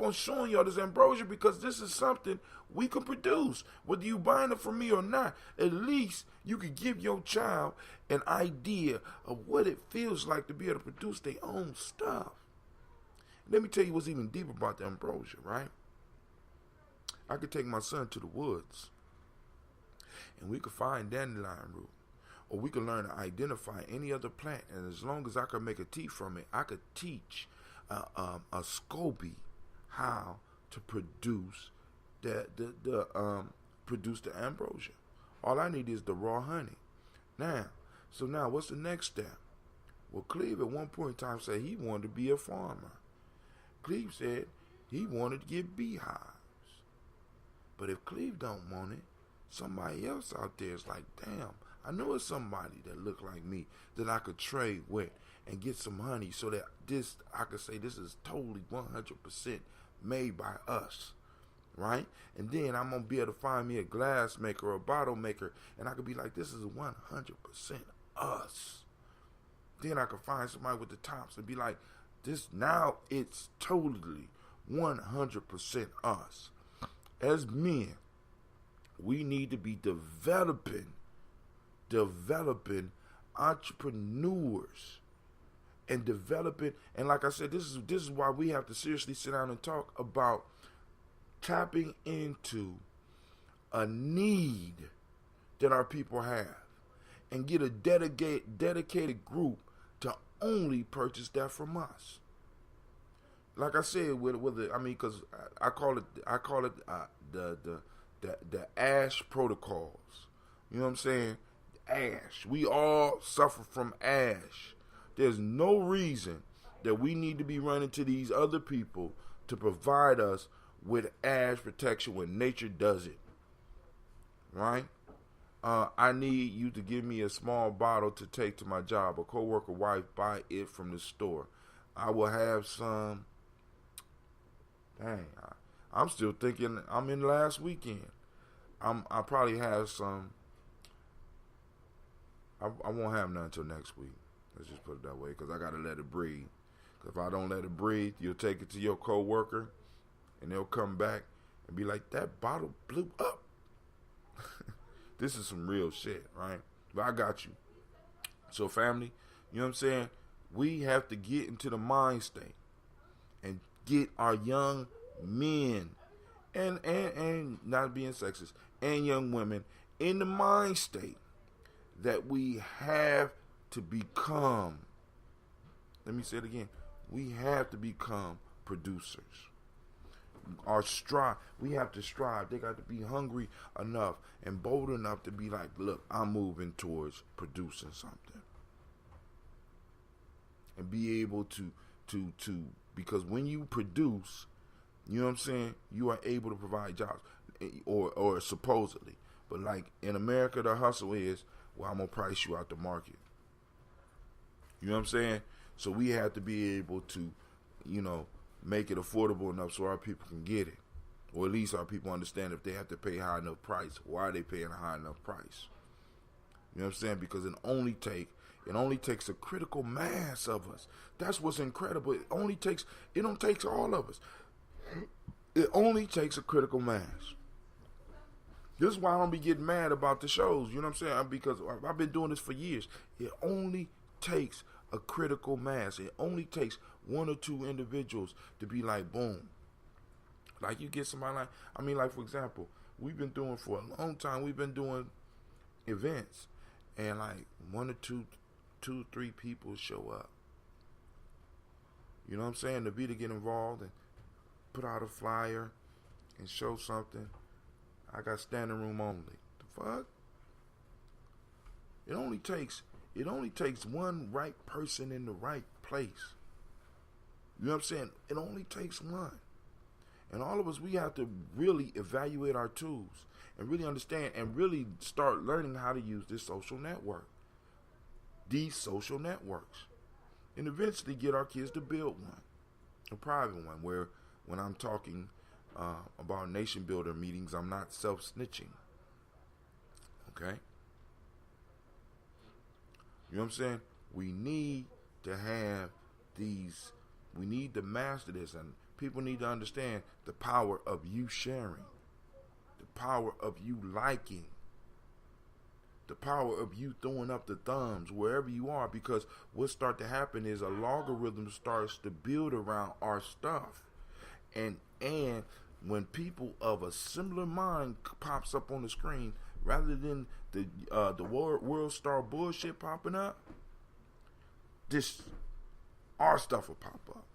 on showing y'all this ambrosia because this is something we can produce. Whether you buying it from me or not, at least you can give your child an idea of what it feels like to be able to produce their own stuff. Let me tell you what's even deeper about the ambrosia, right? I could take my son to the woods, and we could find dandelion root. Or we could learn to identify any other plant, and as long as I could make a tea from it, I could teach a SCOBY how to produce produce the ambrosia. All I need is the raw honey. Now, what's the next step? Well, Cleve at one point in time said he wanted to be a farmer. Cleve said he wanted to get beehives. But if Cleve don't want it, somebody else out there is like, damn, I know it's somebody that look like me that I could trade with and get some honey so that I could say this is totally 100% made by us, right? And then I'm going to be able to find me a glass maker or a bottle maker, and I could be like, this is 100% us. Then I could find somebody with the tops and be like, now it's totally 100% us. As men, we need to be developing entrepreneurs and like I said, this is why we have to seriously sit down and talk about tapping into a need that our people have and get a dedicated group to only purchase that from us. Like I said, because I call it the ASH protocols. You know what I'm saying? Ash. We all suffer from ash. There's no reason that we need to be running to these other people to provide us with ash protection when nature does it. Right? I need you to give me a small bottle to take to my job. A coworker wife buy it from the store. I will have some. Dang, I'm still thinking I'm in last weekend. I probably have some. I won't have none until next week. Let's just put it that way, because I got to let it breathe. If I don't let it breathe, you'll take it to your coworker, and they'll come back and be like, that bottle blew up. This is some real shit, right? But I got you. So, family, you know what I'm saying? We have to get into the mind state and get our young men and not being sexist, and young women in the mind state that we have to become, let me say it again, we have to become producers. We have to strive. They got to be hungry enough and bold enough to be like, look, I'm moving towards producing something. And be able to because when you produce, you know what I'm saying, you are able to provide jobs, or supposedly. But like in America, the hustle is, well, I'm going to price you out the market. You know what I'm saying? So we have to be able to, make it affordable enough so our people can get it. Or at least our people understand if they have to pay a high enough price, why are they paying a high enough price? You know what I'm saying? Because it only takes a critical mass of us. That's what's incredible. It don't take all of us. It only takes a critical mass. This is why I don't be getting mad about the shows, you know what I'm saying? Because I've been doing this for years. It only takes a critical mass. It only takes one or two individuals to be like, boom. Like you get somebody like for example, we've been doing for a long time, we've been doing events, and like one or two, 3 people show up. You know what I'm saying? To be to get involved and put out a flyer and show something. I got standing room only. The fuck? It only takes one right person in the right place. You know what I'm saying? It only takes one. And all of us, we have to really evaluate our tools and really understand and really start learning how to use this social network. These social networks. And eventually get our kids to build one. A private one where when I'm talking about nation builder meetings, I'm not self-snitching. Okay? You know what I'm saying? We need to have these, we need to master this, and people need to understand the power of you sharing, the power of you liking, the power of you throwing up the thumbs wherever you are, because what start to happen is a logarithm starts to build around our stuff, and when people of a similar mind pops up on the screen, rather than the world star bullshit popping up, this our stuff will pop up.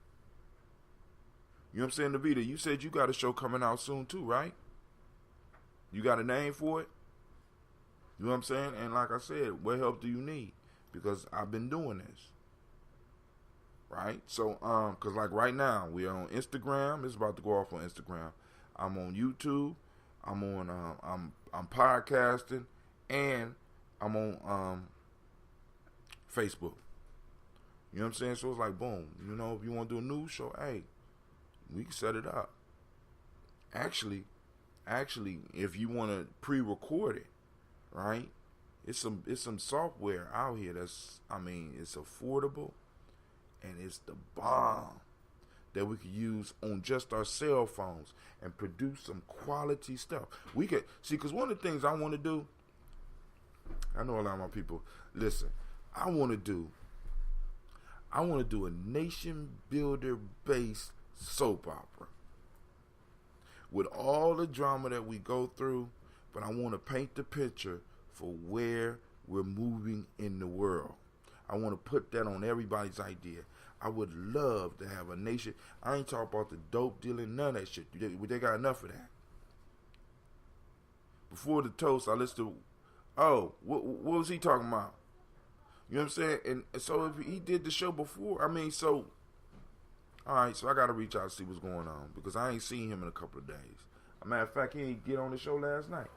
You know what I'm saying, Navita? You said you got a show coming out soon too, right? You got a name for it? You know what I'm saying? And like I said, what help do you need? Because I've been doing this. Right? So, cause like right now, we're on Instagram. It's about to go off on Instagram. I'm on YouTube. I'm on, I'm podcasting, and I'm on, Facebook. You know what I'm saying? So it's like, boom. You know, if you want to do a news show, hey, we can set it up. Actually, if you want to pre-record it, right? It's some software out here that's, I mean, it's affordable, and it's the bomb that we could use on just our cell phones and produce some quality stuff. We could see, because one of the things I want to do, I know a lot of my people listen. I want to do a nation builder based soap opera with all the drama that we go through, but I want to paint the picture for where we're moving in the world. I want to put that on everybody's idea. I would love to have a nation. I ain't talking about the dope dealing, none of that shit. They got enough of that. Before the toast, I listened to, what was he talking about? You know what I'm saying? And so if he did the show before, I mean, so, all right, so I got to reach out and see what's going on, because I ain't seen him in a couple of days. As a matter of fact, he didn't get on the show last night.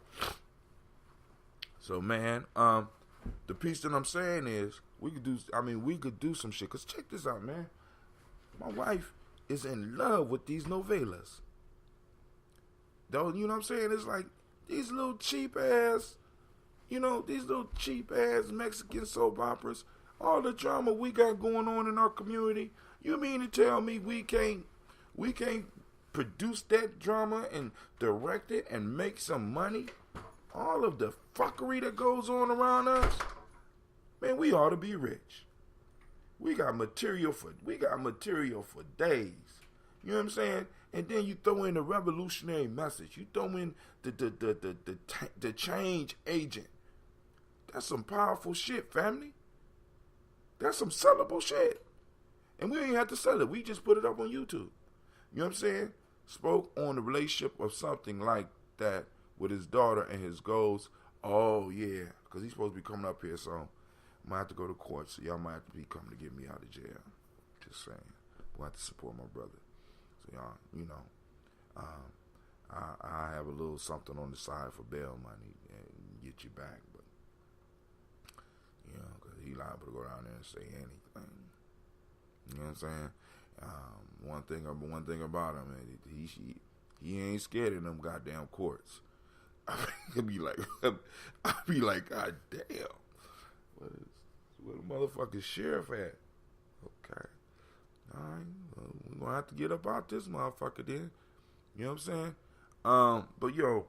So, man, the piece that I'm saying is, we could do some shit. Because check this out, man. My wife is in love with these novellas. Though, you know what I'm saying? It's like these little cheap ass, these little cheap ass Mexican soap operas. All the drama we got going on in our community. You mean to tell me we can't produce that drama and direct it and make some money? All of the fuckery that goes on around us, man, we ought to be rich. We got material for days. You know what I'm saying? And then you throw in the revolutionary message. You throw in the change agent. That's some powerful shit, family. That's some sellable shit. And we ain't have to sell it. We just put it up on YouTube. You know what I'm saying? Spoke on the relationship of something like that with his daughter and his goals. Oh, yeah. Because he's supposed to be coming up here, so I might have to go to court. So y'all might have to be coming to get me out of jail. Just saying. We'll have to support my brother. So y'all, I have a little something on the side for bail money and get you back. But, because he liable to go down there and say anything. You know what I'm saying? One thing about him, man, he ain't scared of them goddamn courts. I'd be like, God damn, where the motherfucking sheriff at? Okay, all right, well, we're gonna have to get up out this motherfucker then. You know what I'm saying? But yo,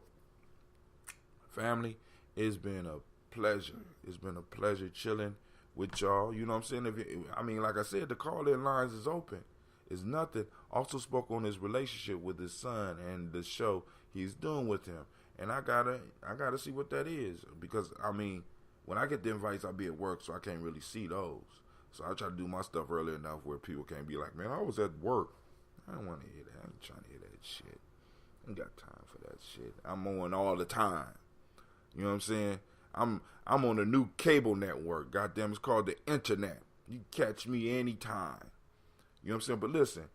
family, it's been a pleasure. It's been a pleasure chilling with y'all. You know what I'm saying? Like I said, the call-in lines is open. It's nothing. Also spoke on his relationship with his son and the show he's doing with him. And I gotta see what that is, because when I get the invites, I'll be at work, so I can't really see those. So I try to do my stuff early enough where people can't be like, man, I was at work. I don't want to hear that. I'm trying to hear that shit. I ain't got time for that shit. I'm on all the time. You know what I'm saying? I'm on a new cable network. Goddamn, it's called the internet. You can catch me anytime. You know what I'm saying? But listen,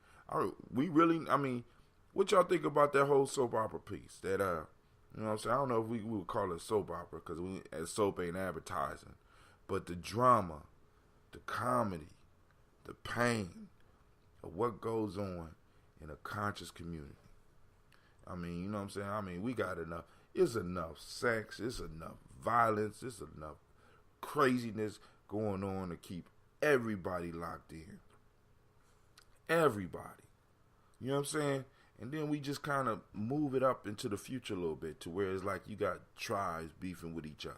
what y'all think about that whole soap opera piece? That you know what I'm saying? I don't know if we would call it soap opera, because soap ain't advertising. But the drama, the comedy, the pain of what goes on in a conscious community. You know what I'm saying? We got enough. It's enough sex. It's enough violence. It's enough craziness going on to keep everybody locked in. Everybody. You know what I'm saying? And then we just kind of move it up into the future a little bit to where it's like you got tribes beefing with each other.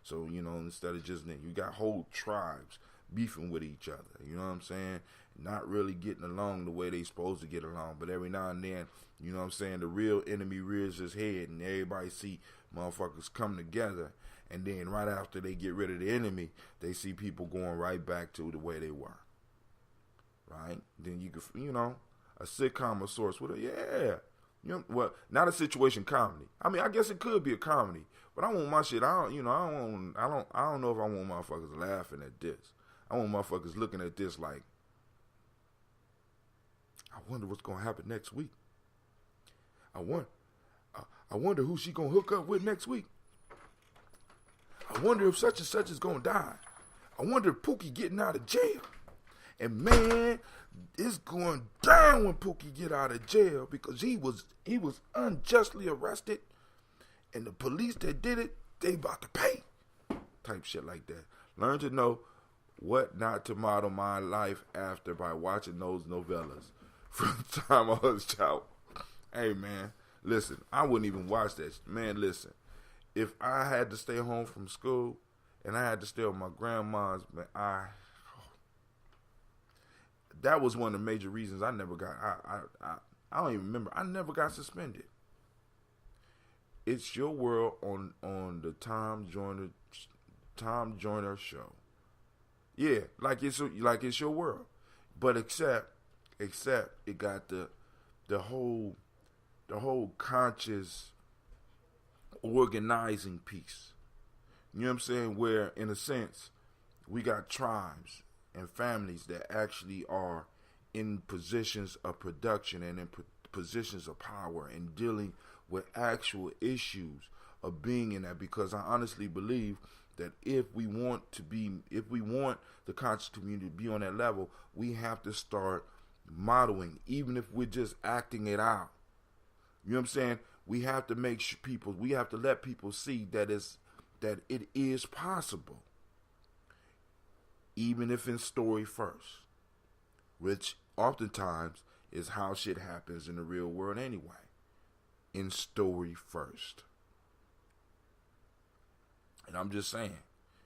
So, you know, instead of just you got whole tribes beefing with each other. You know what I'm saying? Not really getting along the way they supposed to get along. But every now and then, you know what I'm saying, the real enemy rears his head and everybody see motherfuckers come together. And then right after they get rid of the enemy, they see people going right back to the way they were. Right? Then you could, you know, a sitcom of sorts with you know, well, not a situation comedy. I mean, I guess it could be a comedy, but I want my shit. I don't know if I want motherfuckers laughing at this. I want motherfuckers looking at this like, I wonder what's gonna happen next week. I wonder who she gonna hook up with next week. I wonder if such and such is gonna die. I wonder if Pookie getting out of jail. And man, it's going down when Pookie get out of jail because he was unjustly arrested, and the police that did it, they about to pay. Type shit like that. Learn to know what not to model my life after by watching those novellas from the time I was a child. Hey man, listen, I wouldn't even watch that. Man, listen, if I had to stay home from school and I had to stay with my grandma's, man, that was one of the major reasons I never got, I don't even remember, I never got suspended. It's Your World on the Tom Joyner show. Yeah, like it's Your World. But except it got the whole conscious organizing piece. You know what I'm saying? Where in a sense we got tribes and families that actually are in positions of production and in positions of power and dealing with actual issues of being in that, because I honestly believe that if we want the conscious community to be on that level, we have to start modeling, even if we're just acting it out. You know what I'm saying? We have to make sure we have to let people see that it is possible. Even if in story first, which oftentimes is how shit happens in the real world anyway. In story first. And I'm just saying,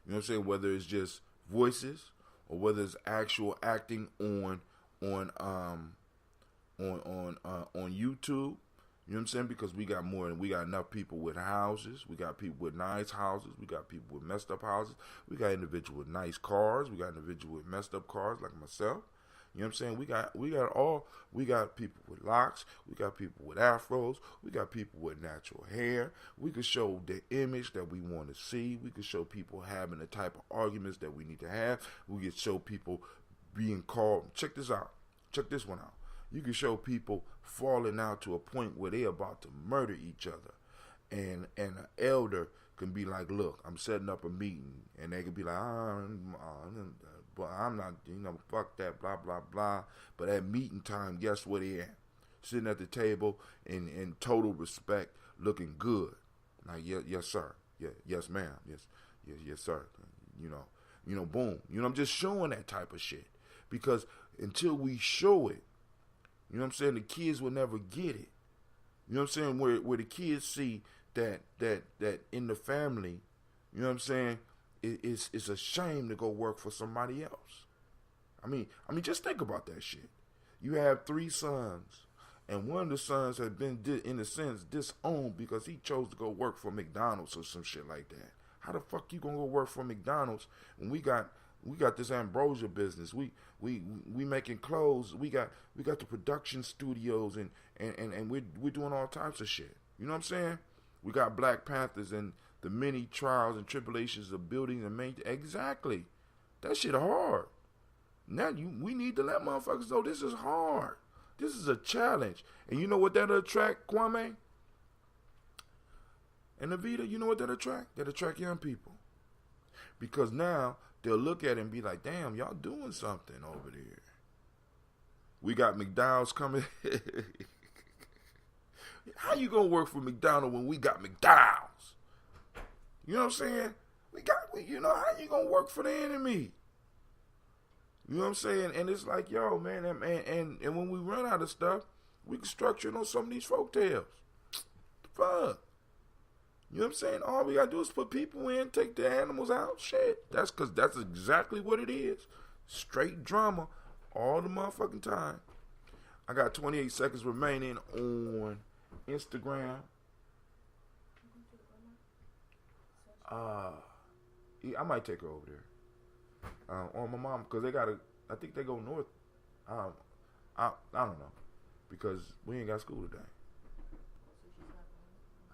you know what I'm saying, whether it's just voices or whether it's actual acting on YouTube. You know what I'm saying? Because we got enough people with houses. We got people with nice houses. We got people with messed up houses. We got individuals with nice cars. We got individuals with messed up cars like myself. You know what I'm saying? We got people with locks. We got people with afros. We got people with natural hair. We could show the image that we want to see. We could show people having the type of arguments that we need to have. We could show people being called. Check this out. Check this one out. You can show people falling out to a point where they're about to murder each other. And an elder can be like, look, I'm setting up a meeting. And they can be like, but I'm not, fuck that, blah, blah, blah. But at meeting time, guess where they at? Sitting at the table in total respect, looking good. Like, yes, sir. Yeah, yes, ma'am. Yes, sir. You know, boom. I'm just showing that type of shit. Because until we show it, you know what I'm saying, the kids will never get it. You know what I'm saying, where the kids see that in the family, you know what I'm saying, it's a shame to go work for somebody else. I mean, just think about that shit. You have 3 sons, and one of the sons has been, in a sense, disowned because he chose to go work for McDonald's or some shit like that. How the fuck you gonna go work for McDonald's when we got this ambrosia business? We making clothes. We got the production studios and we're doing all types of shit. You know what I'm saying? We got Black Panthers and the many trials and tribulations of building and maintaining. Exactly. That shit hard. Now we need to let motherfuckers know this is hard. This is a challenge. And you know what that'll attract, Kwame? And Avita, you know what that'll attract? That'll attract young people. Because now they'll look at it and be like, damn, y'all doing something over there. We got McDonald's coming. How you gonna work for McDonald's when we got McDonald's? You know what I'm saying? How you gonna work for the enemy? You know what I'm saying? And it's like, yo, man, and when we run out of stuff, we can structure it on some of these folk tales. Fuck. You know what I'm saying? All we gotta do is put people in, take the animals out. Shit. That's exactly what it is. Straight drama all the motherfucking time. I got 28 seconds remaining on Instagram. Yeah, I might take her over there. On my mom, because I think they go north. I don't know. Because we ain't got school today.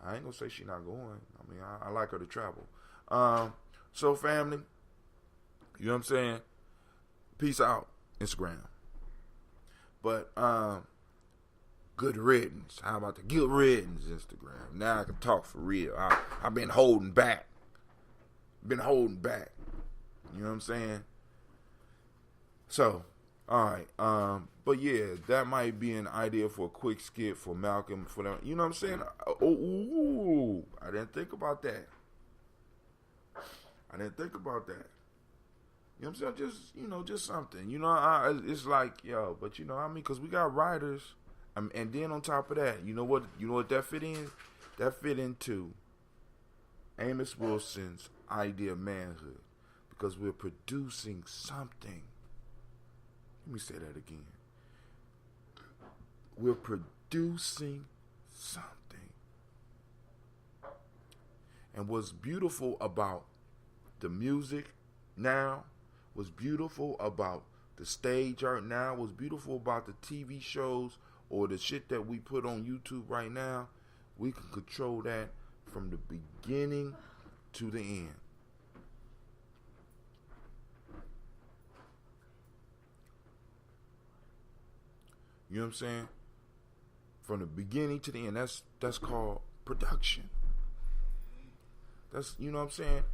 I ain't gonna say she not going. I mean, I like her to travel. So family, you know what I'm saying? Peace out, Instagram. But good riddance. How about the good riddance, Instagram? Now I can talk for real. I've been holding back. You know what I'm saying? So, all right. But yeah, that might be an idea for a quick skit for Malcolm. For them, you know what I'm saying? Oh, I didn't think about that. You know what I'm saying? Just something. It's like, yo, but I mean, because we got writers, and then on top of that, you know what that fit in? That fit into Amos Wilson's idea of manhood, because we're producing something. Let me say that again. We're producing something. And what's beautiful about the music now, what's beautiful about the stage art now, what's beautiful about the TV shows or the shit that we put on YouTube right now, we can control that from the beginning to the end. You know what I'm saying? From the beginning to the end. That's called production. That's, you know what I'm saying?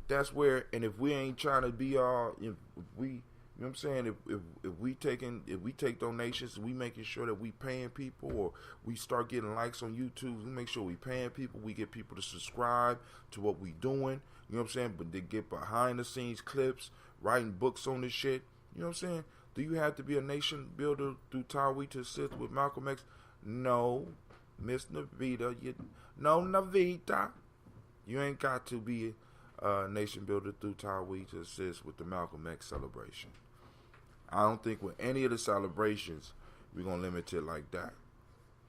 That's where, and if we ain't trying to be all, if we, you know what I'm saying? If we take donations, we making sure that we paying people, or we start getting likes on YouTube, we make sure we paying people, we get people to subscribe to what we doing, you know what I'm saying? But they get behind the scenes clips, writing books on this shit, you know what I'm saying? Do you have to be a nation builder through Tawi to assist with Malcolm X? No, Miss Navita. Navita. You ain't got to be a nation builder through Tawi to assist with the Malcolm X celebration. I don't think with any of the celebrations we're going to limit it like that.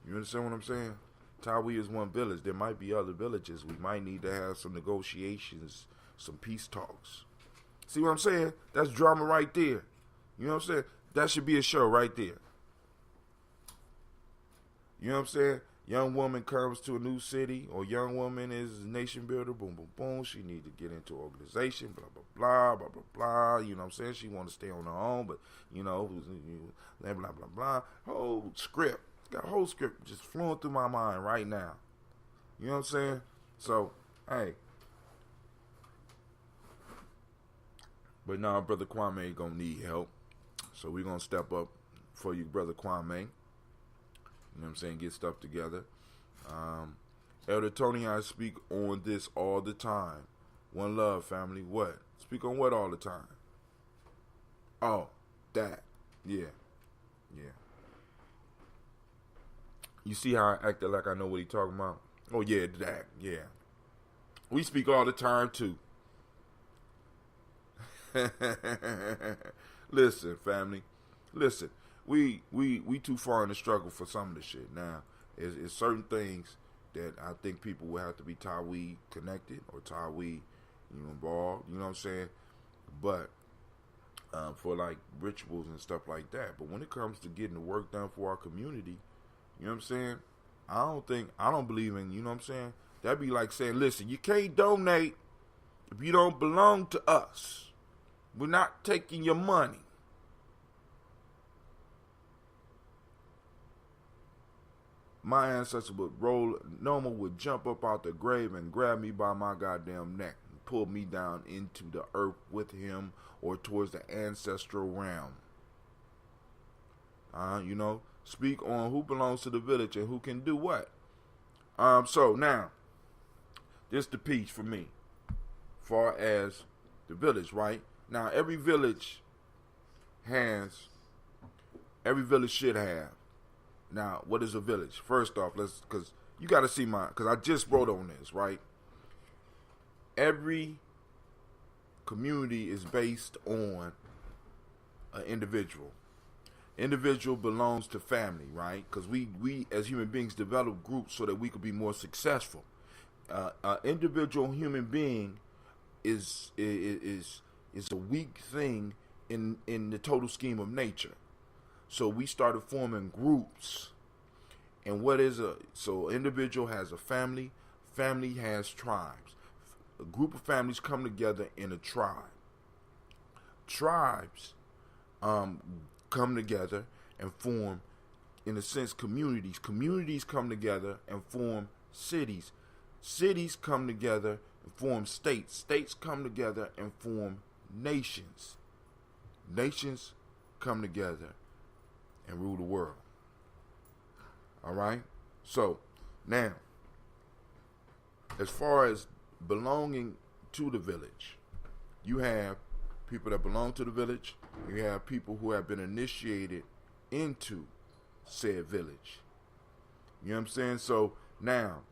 You understand what I'm saying? Tawi is one village. There might be other villages. We might need to have some negotiations, some peace talks. See what I'm saying? That's drama right there. You know what I'm saying? That should be a show right there. You know what I'm saying? Young woman comes to a new city, or young woman is a nation builder, boom, boom, boom. She need to get into organization, blah, blah, blah, blah, blah, blah. You know what I'm saying? She want to stay on her own, but, blah, blah, blah, blah. Whole script. Got a whole script just flowing through my mind right now. You know what I'm saying? So, hey. But now, Brother Kwame gonna need help. So we're going to step up for you, Brother Kwame. You know what I'm saying? Get stuff together. Elder Tony, I speak on this all the time. One love, family. What? Speak on what all the time? Oh, that. Yeah. You see how I acted like I know what he talking about? Oh, yeah, that. Yeah. We speak all the time, too. Listen, family. Listen, we too far in the struggle for some of the shit. Now, it's certain things that I think people will have to be Tawi connected or Tawi, involved. You know what I'm saying? But for like rituals and stuff like that. But when it comes to getting the work done for our community, you know what I'm saying? I don't believe in, you know what I'm saying? That'd be like saying, listen, you can't donate if you don't belong to us. We're not taking your money. My ancestor Noma would jump up out the grave and grab me by my goddamn neck and pull me down into the earth with him or towards the ancestral realm. Speak on who belongs to the village and who can do what. So now, this the piece for me, far as the village, right? Now, every village should have. Now, what is a village? First off, because you got to see because I just wrote on this, right? Every community is based on an individual. Individual belongs to family, right? Because we as human beings develop groups so that we could be more successful. Individual human being is a weak thing in the total scheme of nature. So we started forming groups. And so individual has a family has tribes. A group of families come together in a tribe. Tribes come together and form, in a sense, communities. Communities come together and form cities. Cities come together and form states. States come together and form nations. Nations come together and rule the world. All right? So, now, as far as belonging to the village, you have people that belong to the village. You have people who have been initiated into said village. You know what I'm saying? So now,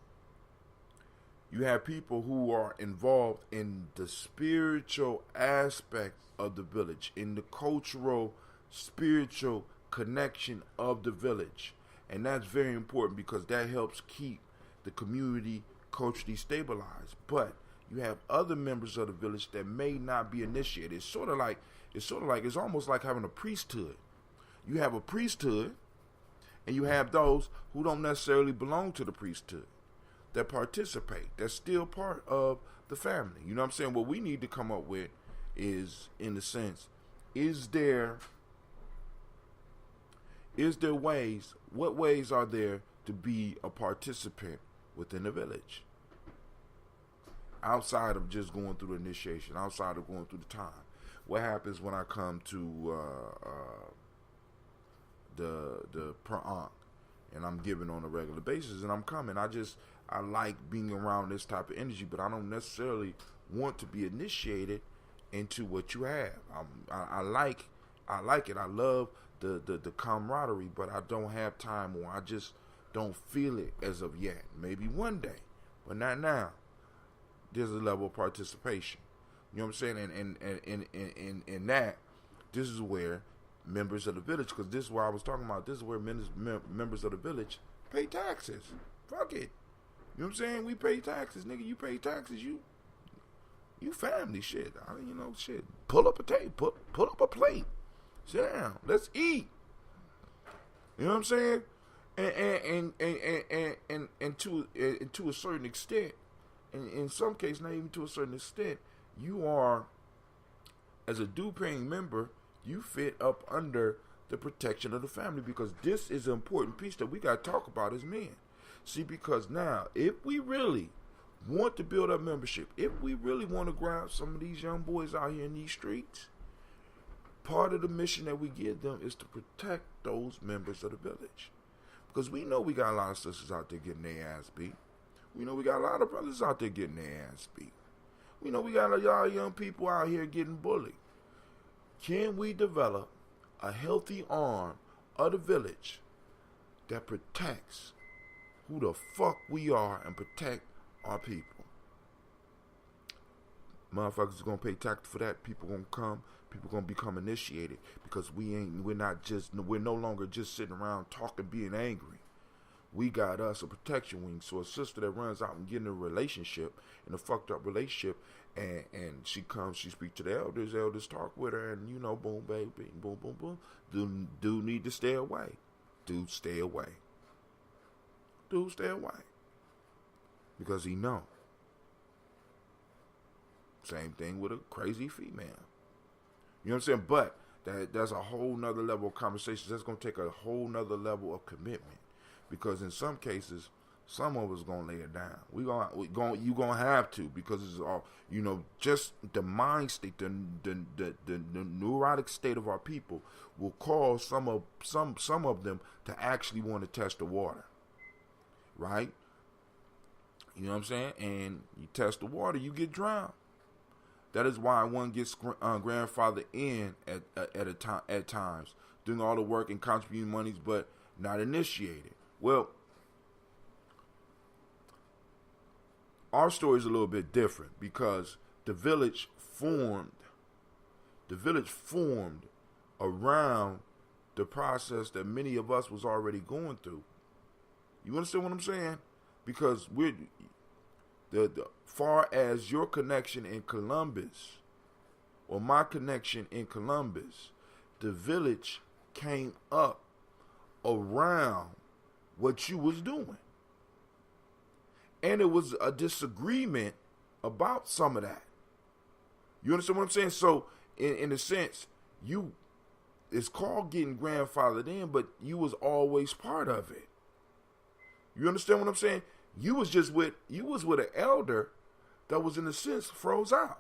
you have people who are involved in the spiritual aspect of the village, in the cultural, spiritual connection of the village. And that's very important because that helps keep the community culturally stabilized. But you have other members of the village that may not be initiated. It's almost like having a priesthood. You have a priesthood, and you have those who don't necessarily belong to the priesthood that participate. That's still part of the family. You know what I'm saying? What we need to come up with is, in a sense, what ways are there to be a participant within the village? Outside of just going through the initiation, outside of going through the time. What happens when I come to the Pra'an and I'm giving on a regular basis and I'm coming? I like being around this type of energy, but I don't necessarily want to be initiated into what you have. I like it. I love the camaraderie, but I don't have time, or I just don't feel it as of yet. Maybe one day, but not now. There's a level of participation. You know what I'm saying? And in that, this is where members of the village, because this is where I was talking about, this is where members of the village pay taxes. Fuck it. You know what I'm saying? We pay taxes. Nigga, you pay taxes. You family shit. Shit. Pull up a table. Pull up a plate. Sit down. Let's eat. You know what I'm saying? And to a certain extent, and in some cases, not even to a certain extent, you are, as a due-paying member, you fit up under the protection of the family, because this is an important piece that we got to talk about as men. See, because now, if we really want to build up membership, if we really want to grab some of these young boys out here in these streets, part of the mission that we give them is to protect those members of the village. Because we know we got a lot of sisters out there getting their ass beat. We know we got a lot of brothers out there getting their ass beat. We know we got a lot of young people out here getting bullied. Can we develop a healthy arm of the village that protects who the fuck we are and protect our people? Motherfuckers are gonna pay tax for that. People gonna come. People gonna become initiated, because we're no longer just sitting around talking, being angry. We got us a protection wing. So a sister that runs out and get in a relationship, in a fucked up relationship, and she comes, she speaks to the elders talk with her, and boom, baby, boom, boom, boom. Dude need to stay away. Dude, stay away. Dude, stay away. Because he know. Same thing with a crazy female. You know what I'm saying? But that's a whole nother level of conversation. That's going to take a whole nother level of commitment. Because in some cases, some of us gonna lay it down. You gonna have to, because it's all, just the mind state, the neurotic state of our people will cause some of them to actually want to test the water, right? You know what I'm saying? And you test the water, you get drowned. That is why one gets grandfathered in at times, doing all the work and contributing monies, but not initiated. Well, our story is a little bit different because the village formed around the process that many of us was already going through. You understand what I'm saying? Because we're the far as your connection in Columbus or my connection in Columbus, the village came up around what you was doing. And it was a disagreement about some of that. You understand what I'm saying? So, in a sense, it's called getting grandfathered in, but you was always part of it. You understand what I'm saying? You was with an elder that was, in a sense, froze out.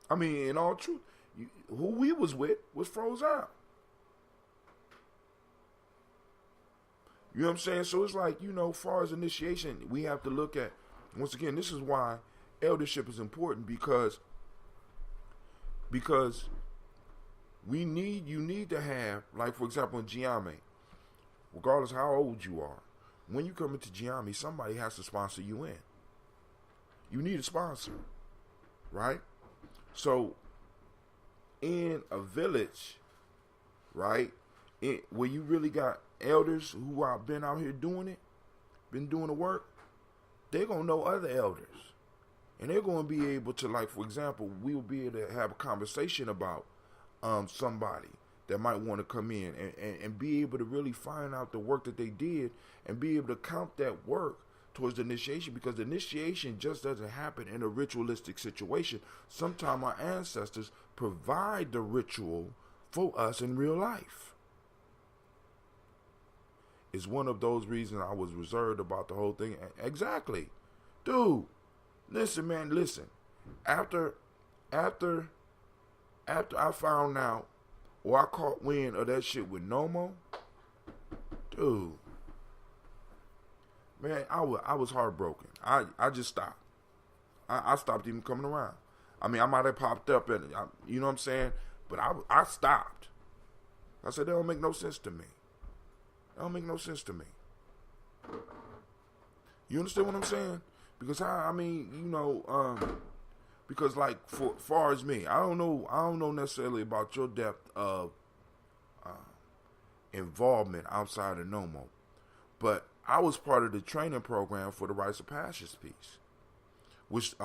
I mean, in all truth, who we was with was froze out. You know what I'm saying? So it's like, as far as initiation, we have to look at, once again, this is why eldership is important, because you need to have, like, for example, in Gye-Nyame, regardless of how old you are, when you come into Gye-Nyame, somebody has to sponsor you in. You need a sponsor, right? So, in a village, right, where you really got elders who have been out here doing the work, they're going to know other elders. And they're going to be able to, like, for example, we will be able to have a conversation about somebody that might want to come in and be able to really find out the work that they did and be able to count that work towards the initiation, because the initiation just doesn't happen in a ritualistic situation. Sometimes our ancestors provide the ritual for us in real life. It's one of those reasons I was reserved about the whole thing. Exactly. Dude, listen, man, listen. After I found out, or I caught wind of that shit with Nomo, dude, man, I was heartbroken. I just stopped. I stopped even coming around. I mean, I might have popped up, you know what I'm saying? But I stopped. I said, that don't make no sense to me. That don't make no sense to me. You understand what I'm saying? Because because, like, for far as me, I don't know necessarily about your depth of involvement outside of NOMO, but I was part of the training program for the rites of passage piece, which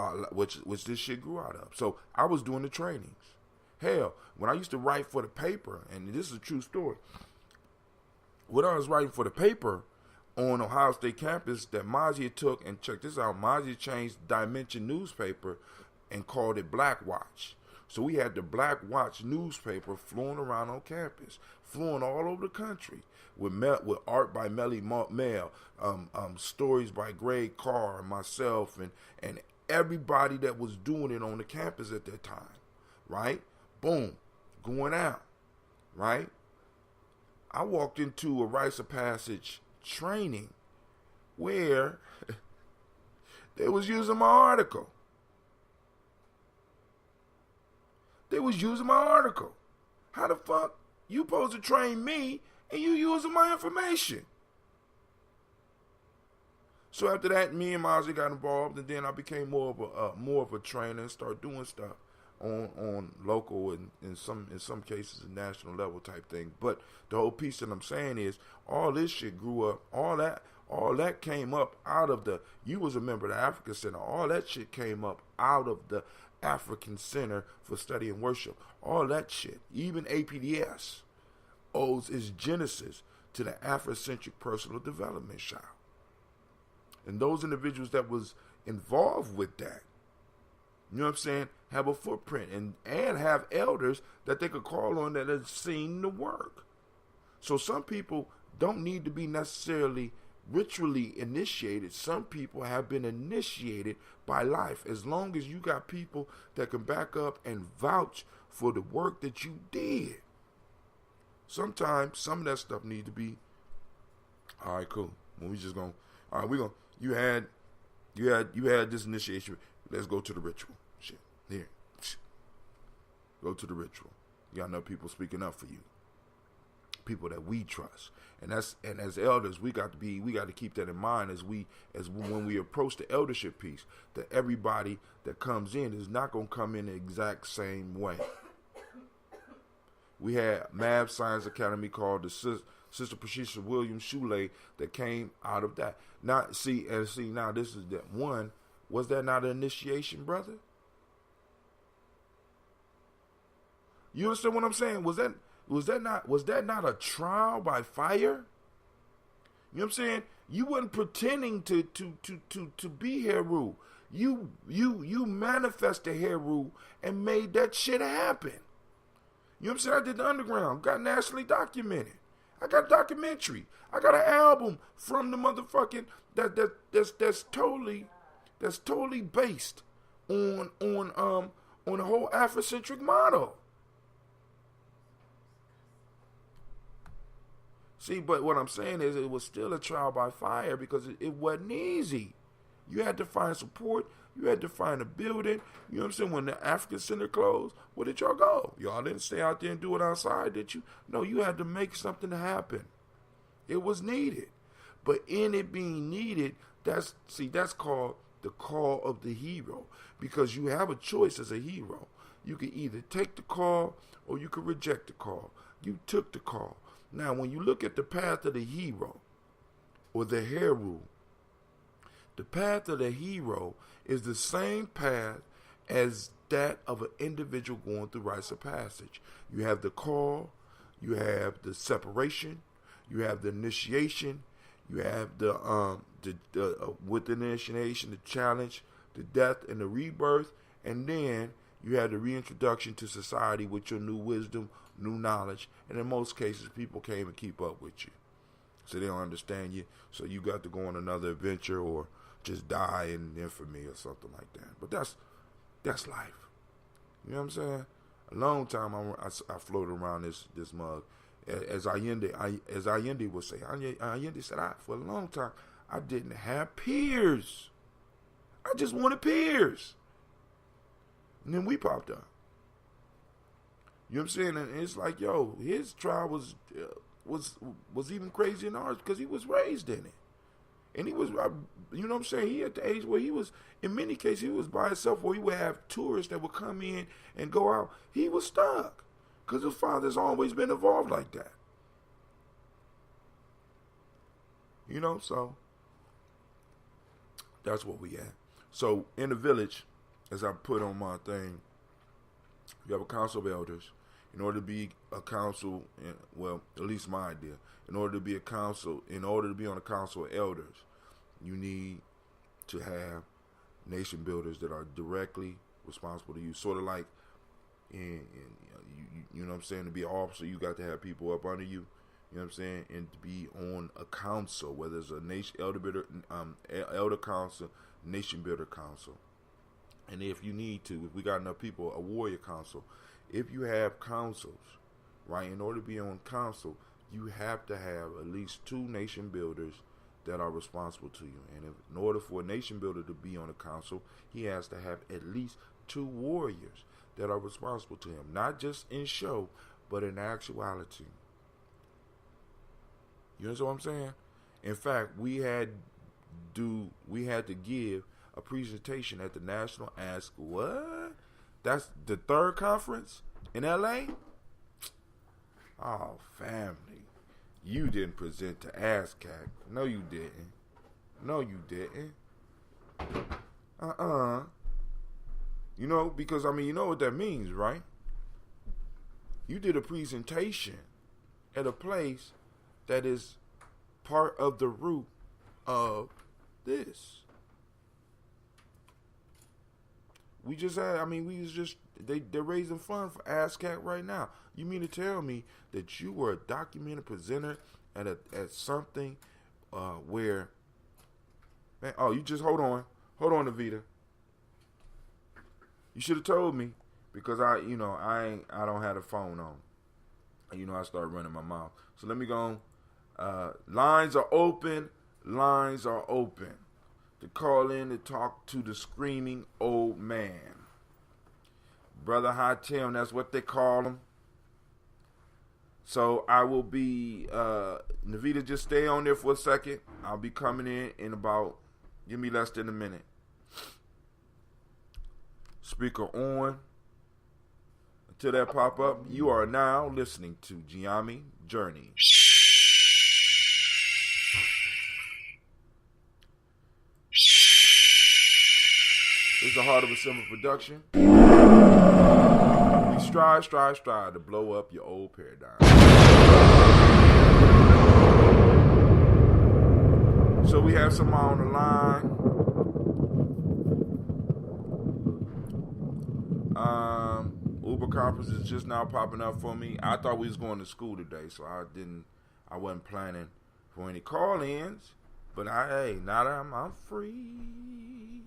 this shit grew out of. So I was doing the trainings. Hell, when I used to write for the paper, and this is a true story, when I was writing for the paper on Ohio State campus that Mazia took, and check this out, Mazia changed Dimension newspaper and called it Black Watch. So we had the Black Watch newspaper flowing around on campus, flowing all over the country with art by Melly Mel, stories by Greg Carr, myself, and everybody that was doing it on the campus at that time, right? Boom, going out, right? I walked into a rites of passage training where they was using my article. How the fuck you supposed to train me and you using my information? So after that, me and Mozzie got involved, and then I became more of a trainer and started doing stuff on local and in some cases a national level type thing. But the whole piece that I'm saying is all this shit grew up, all that came up out of you was a member of the African Center, all that shit came up out of the African Center for Study and Worship. All that shit, even APDS, owes its genesis to the Afrocentric Personal Development Shop. And those individuals that was involved with that, you know what I'm saying, have a footprint and have elders that they could call on that have seen the work. So some people don't need to be necessarily ritually initiated. Some people have been initiated by life. As long as you got people that can back up and vouch for the work that you did. Sometimes some of that stuff need to be, all right, cool. Well, we just gonna, all right, you had this initiation. let's go to the ritual. Shit. Here. Go to the ritual. You got enough people speaking up for you. People that we trust. And as elders, we got to keep that in mind as when we approach the eldership piece, that everybody that comes in is not going to come in the exact same way. We had Math Science Academy called the Sister Patricia Williams Shule that came out of that. Now, now this is that one. Was that not an initiation, brother? You understand what I'm saying? Was that not a trial by fire? You know what I'm saying? You weren't pretending to be Heru. You manifested Heru and made that shit happen. You know what I'm saying? I did the underground, got nationally documented. I got a documentary. I got an album from the motherfucking that's totally based on the whole Afrocentric model. See, but what I'm saying is it was still a trial by fire because it wasn't easy. You had to find support. You had to find a building. You know what I'm saying? When the African Center closed, where did y'all go? Y'all didn't stay out there and do it outside, did you? No, you had to make something happen. It was needed. But in it being needed, that's called the call of the hero. Because you have a choice as a hero. You can either take the call or you can reject the call. You took the call. Now, when you look at the path of the hero or the Heru, the path of the hero is the same path as that of an individual going through rites of passage. You have the call, you have the separation, you have the initiation, you have with the initiation, the challenge, the death and the rebirth, and then you have the reintroduction to society with your new wisdom, new knowledge, and in most cases, people can't even keep up with you. So they don't understand you, so you got to go on another adventure or just die in infamy or something like that. But that's life. You know what I'm saying? A long time I floated around this mug. As Allende would say, Allende said, for a long time, I didn't have peers. I just wanted peers. And then we popped up. You know what I'm saying? And it's like, yo, his trial was even crazier than ours because he was raised in it. And he was, you know what I'm saying? He at the age where he was, in many cases, he was by himself, where he would have tourists that would come in and go out. He was stuck because his father's always been involved like that. You know, so that's what we at. So in the village, as I put on my thing, you have a council of elders. In order to be a council, well, at least my idea, in order to be on a council of elders, you need to have nation builders that are directly responsible to you. Sort of like, you know what I'm saying, to be an officer, you got to have people up under you. You know what I'm saying? And to be on a council, whether it's a nation elder council, nation builder council. And if you need to, if we got enough people, a warrior council. If you have councils, right, in order to be on council, you have to have at least 2 nation builders that are responsible to you. And in order for a nation builder to be on a council, he has to have at least 2 warriors that are responsible to him. Not just in show, but in actuality. You know what I'm saying? In fact, we had to give a presentation at the National Ask What? That's the 3rd conference in LA? Oh, family. You didn't present to ASCAC. No, you didn't. No, you didn't. You know, because, I mean, you know what that means, right? You did a presentation at a place that is part of the root of this. We just had, they're raising funds for ASCAC right now. You mean to tell me that you were a documented presenter at something where, man, you just hold on, Evita. You should have told me because I don't have the phone on. I start running my mouth. So let me go on. Lines are open. to call in to talk to the screaming old man. Brother High Tim, that's what they call him. So I will be, Navita, just stay on there for a second. I'll be coming in about, give me less than a minute. Speaker on. Until that pop up, you are now listening to Gye-Nyame Journey. This is a Heart of a Simple production. We strive to blow up your old paradigm. So we have someone on the line. Uber conference is just now popping up for me. I thought we was going to school today, so I wasn't planning for any call-ins. But now that I'm free.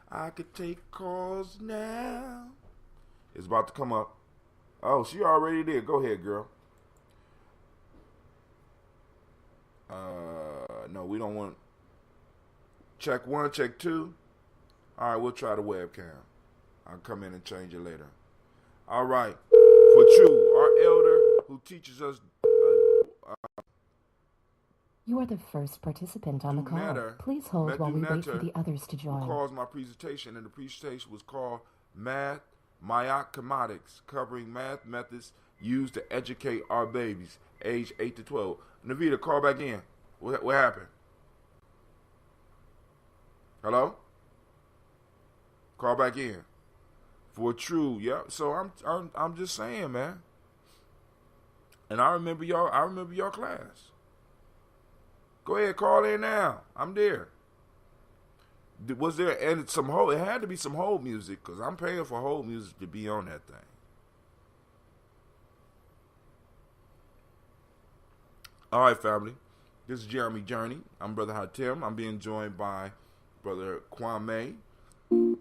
I could take calls now. It's about to come up. Oh, she already did. Go ahead, girl. No, we don't want. Check 1, check 2. All right, we'll try the webcam. I'll come in and change it later. All right. For True, our elder who teaches us. You are the first participant on the call. Matter, Please hold while we wait for the others to join. Who caused my presentation, and the presentation was called Mathematics, covering math methods used to educate our babies, age 8 to 12. Navita, call back in. What happened? Hello? Call back in. For True, yeah. So I'm just saying, man. And I remember y'all class. Go ahead, call in now. I'm there. Was there and some hold? It had to be some hold music because I'm paying for hold music to be on that thing. All right, family. This is Gye-Nyame Journey. I'm Brother Hatim. I'm being joined by Brother Kwame.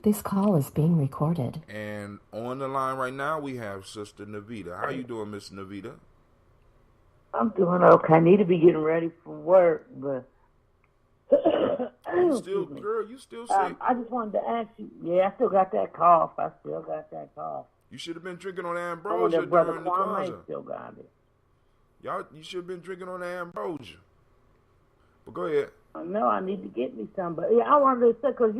This call is being recorded. And on the line right now we have Sister Navita. How you doing, Miss Navita? I'm doing okay. I need to be getting ready for work, but You still sick? I just wanted to ask you. Yeah, I still got that cough. You should have been drinking on I ambrosia wonder if Brother during the Kwame concert. still got it. You should have been drinking on the ambrosia. But go ahead. No, I need to get me some. But yeah, I wanted to say, because,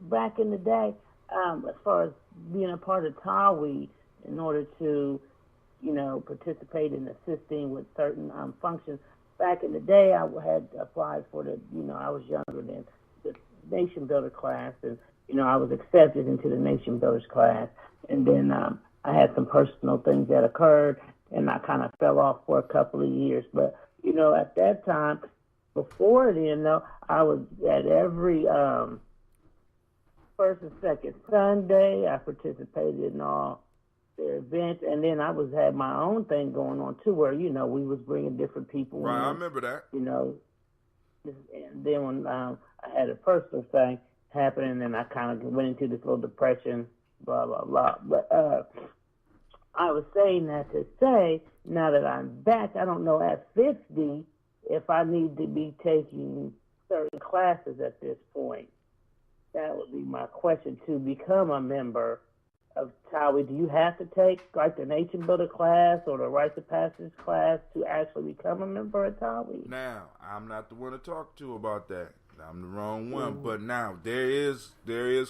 back in the day, as far as being a part of TAWI, in order to, participate in assisting with certain functions, back in the day, I had applied for I was younger than the Nation Builder class, and, I was accepted into the Nation Builders class. And then I had some personal things that occurred, and I kind of fell off for a couple of years. But, at that time, before then, though, I was at every first and second Sunday. I participated in all their events, and then I had my own thing going on too, where we was bringing different people. Right, in, I remember that. And then when I had a personal thing happen, and then I kind of went into this little depression, blah blah blah. But I was saying that to say, now that I'm back, I don't know at 50 if I need to be taking certain classes at this point. That would be my question. To become a member of TAWI, do you have to take like the Nation Builder class or the Rites of Passage class to actually become a member of TAWI? Now, I'm not the one to talk to about that. I'm the wrong one. Mm-hmm. But now there is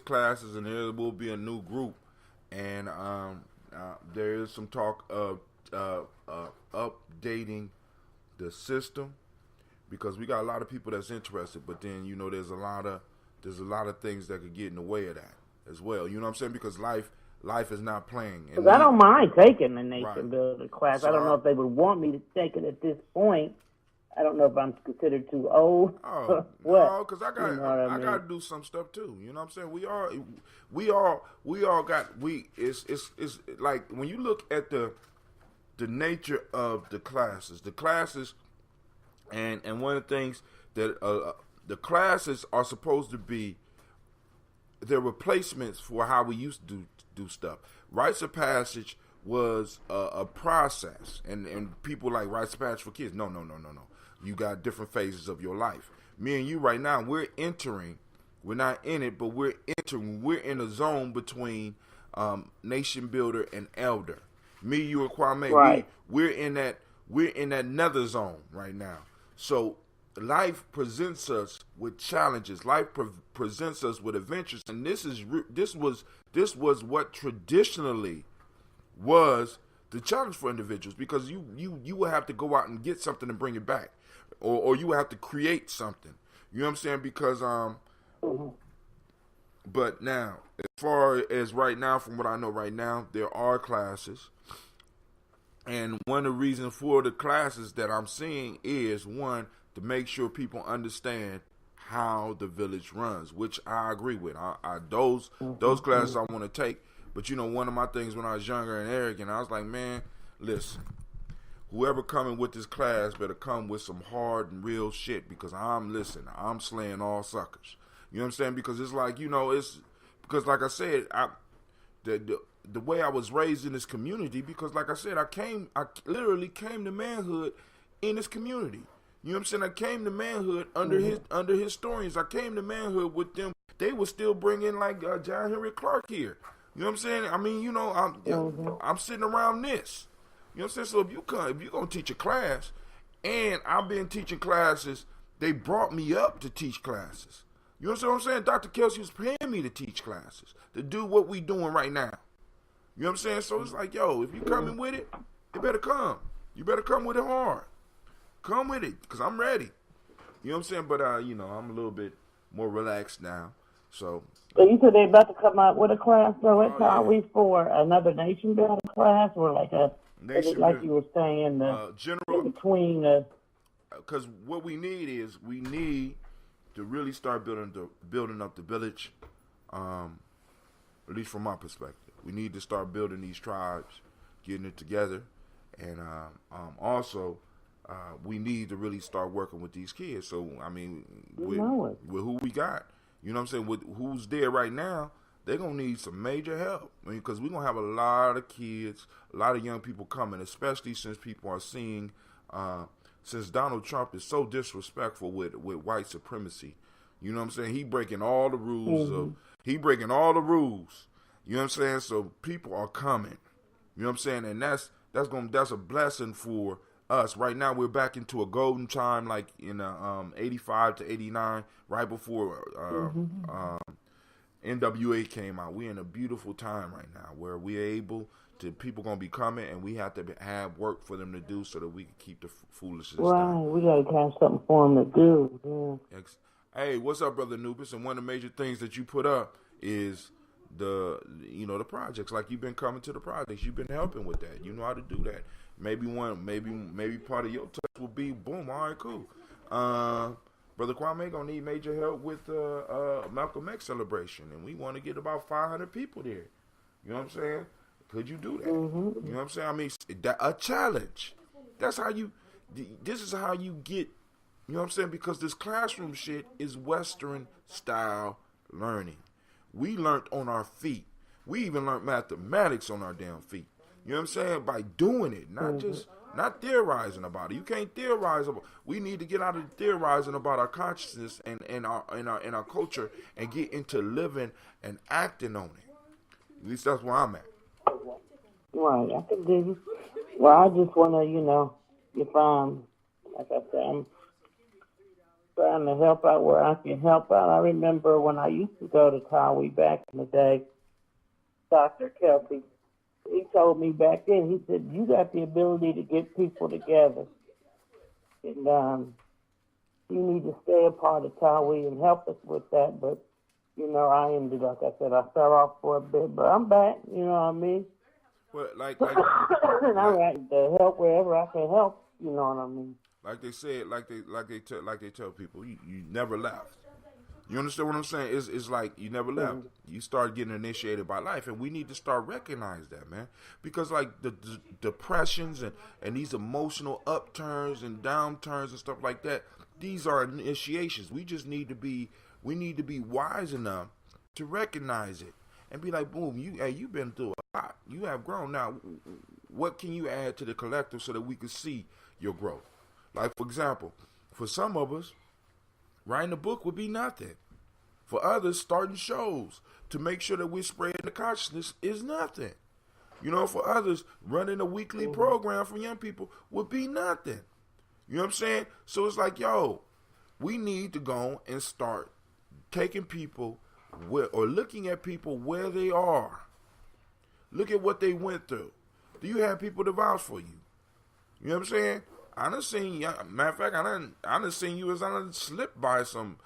classes, and there will be a new group, and there is some talk of updating the system, because we got a lot of people that's interested, but then there's a lot of things that could get in the way of that as well. You know what I'm saying? Because life is not playing. Because I don't mind taking the Nation Builder class. So I don't know if they would want me to take it at this point. I don't know if I'm considered too old. Oh, no, because I got to do some stuff too. You know what I'm saying? It's like when you look at the nature of the classes, and one of the things that the classes are supposed to be, they're replacements for how we used to do stuff. Rites of Passage was a process, and people like Rites of Passage for kids. No. You got different phases of your life. Me and you right now, we're entering. We're not in it, but we're entering. We're in a zone between nation builder and elder. Me, you, and Kwame. Right. We're in that. We're in that nether zone right now. So life presents us with challenges. Life presents us with adventures, and this was what traditionally was the challenge for individuals, because you will have to go out and get something and bring it back, or you will have to create something. You know what I'm saying? Because but now, as far as right now, from what I know right now, there are classes. And one of the reasons for the classes that I'm seeing is, one, to make sure people understand how the village runs, which I agree with. Those classes I want to take. But, one of my things when I was younger and arrogant, I was like, man, listen, whoever coming with this class better come with some hard and real shit, because I'm slaying all suckers. You know what I'm saying? Because it's like, it's because, like I said, the way I was raised in this community, because like I said, I literally came to manhood in this community. You know what I'm saying? I came to manhood under historians. I came to manhood with them. They were still bringing like John Henry Clark here. You know what I'm saying? I mean, I'm sitting around this. You know what I'm saying? So if you're gonna teach a class, and I've been teaching classes, they brought me up to teach classes. You know what I'm saying? Dr. Kelsey was paying me to teach classes, to do what we doing right now. You know what I'm saying? So it's like, yo, if you coming with it, you better come. You better come with it hard. Come with it, because I'm ready. You know what I'm saying? But, I'm a little bit more relaxed now. So you said they about to come out with a class, so what are we for? Another nation building class, or like like you were saying, general, in between because what we need to really start building up the village, at least from my perspective. We need to start building these tribes, getting it together, and also we need to really start working with these kids. So, I mean, with who we got, you know what I'm saying, with who's there right now, they're going to need some major help. I mean, because we're going to have a lot of kids, a lot of young people coming, especially since people are seeing, since Donald Trump is so disrespectful with white supremacy. You know what I'm saying? He breaking all the rules. He breaking all the rules. You know what I'm saying? So people are coming. You know what I'm saying? And that's a blessing for us. Right now we're back into a golden time, like in 85 to 89, right before NWA came out. We're in a beautiful time right now where we're able to, people gonna be coming, and we have to have work for them to do so that we can keep the foolishness down. We gotta have something for them to do. Yeah. Hey, what's up, brother Nubis? And one of the major things that you put up is the projects. Like, you've been coming to the projects, you've been helping with that. You know how to do that. Maybe part of your touch will be boom. All right, cool. Brother Kwame gonna need major help with Malcolm X celebration, and we want to get about 500 people there. You know what I'm saying? Could you do that? You know what I'm saying? I mean, a challenge. That's how you. This is how you get. You know what I'm saying? Because this classroom shit is Western style learning. We learned on our feet. We even learned mathematics on our damn feet. You know what I'm saying? By doing it, not theorizing about it. You can't theorize about. We need to get out of theorizing about our consciousness and our culture, and get into living and acting on it. At least that's where I'm at. Right, I can dig it. Well, I just want to, if like I said, I'm trying to help out where I can help out. I remember when I used to go to Tawi back in the day, Dr. Kelsey, he told me back then, he said, you got the ability to get people together. And you need to stay a part of Tawi and help us with that. But, I ended, like I said, I fell off for a bit, but I'm back, you know what I mean? Well, and I'm ready to help wherever I can help, you know what I mean? Like they said, like they tell people, you never left. You understand what I'm saying? It's like you never left. You start getting initiated by life, and we need to start recognize that, man. Because like the depressions and these emotional upturns and downturns and stuff like that, these are initiations. We need to be wise enough to recognize it and be like, boom, you've been through a lot. You have grown. Now, what can you add to the collective so that we can see your growth? Like, for example, for some of us, writing a book would be nothing. For others, starting shows to make sure that we're spreading the consciousness is nothing. You know, for others, running a weekly program for young people would be nothing. You know what I'm saying? So it's like, yo, we need to go and start taking people or looking at people where they are. Look at what they went through. Do you have people to vouch for you? You know what I'm saying? I done seen, matter of fact, I done seen you as I done slipped by some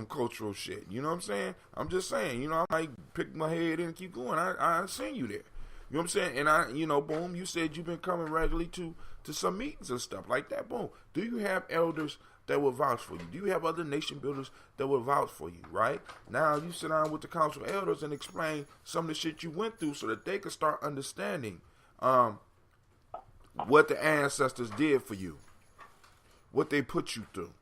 cultural shit. You know what I'm saying? I'm just saying, you know, I might pick my head and keep going. I seen you there. You know what I'm saying? And boom, you said you've been coming regularly to some meetings and stuff like that. Boom. Do you have elders that will vouch for you? Do you have other nation builders that will vouch for you, right? Now you sit down with the council elders and explain some of the shit you went through so that they can start understanding what the ancestors did for you, what they put you through.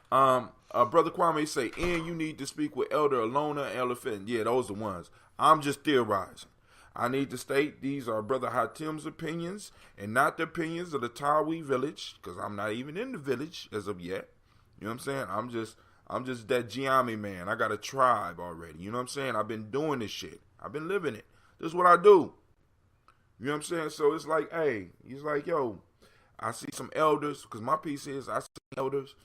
Brother Kwame say, and you need to speak with Elder Alona and Elder Fenton. Yeah, those are the ones. I'm just theorizing. I need to state these are Brother Hatim's opinions and not the opinions of the Tawi village, because I'm not even in the village as of yet. You know what I'm saying? I'm just that Gye-Nyame man. I got a tribe already. You know what I'm saying? I've been doing this shit. I've been living it. This is what I do. You know what I'm saying? So it's like, hey, he's like, yo, I see some elders, because my piece is I see elders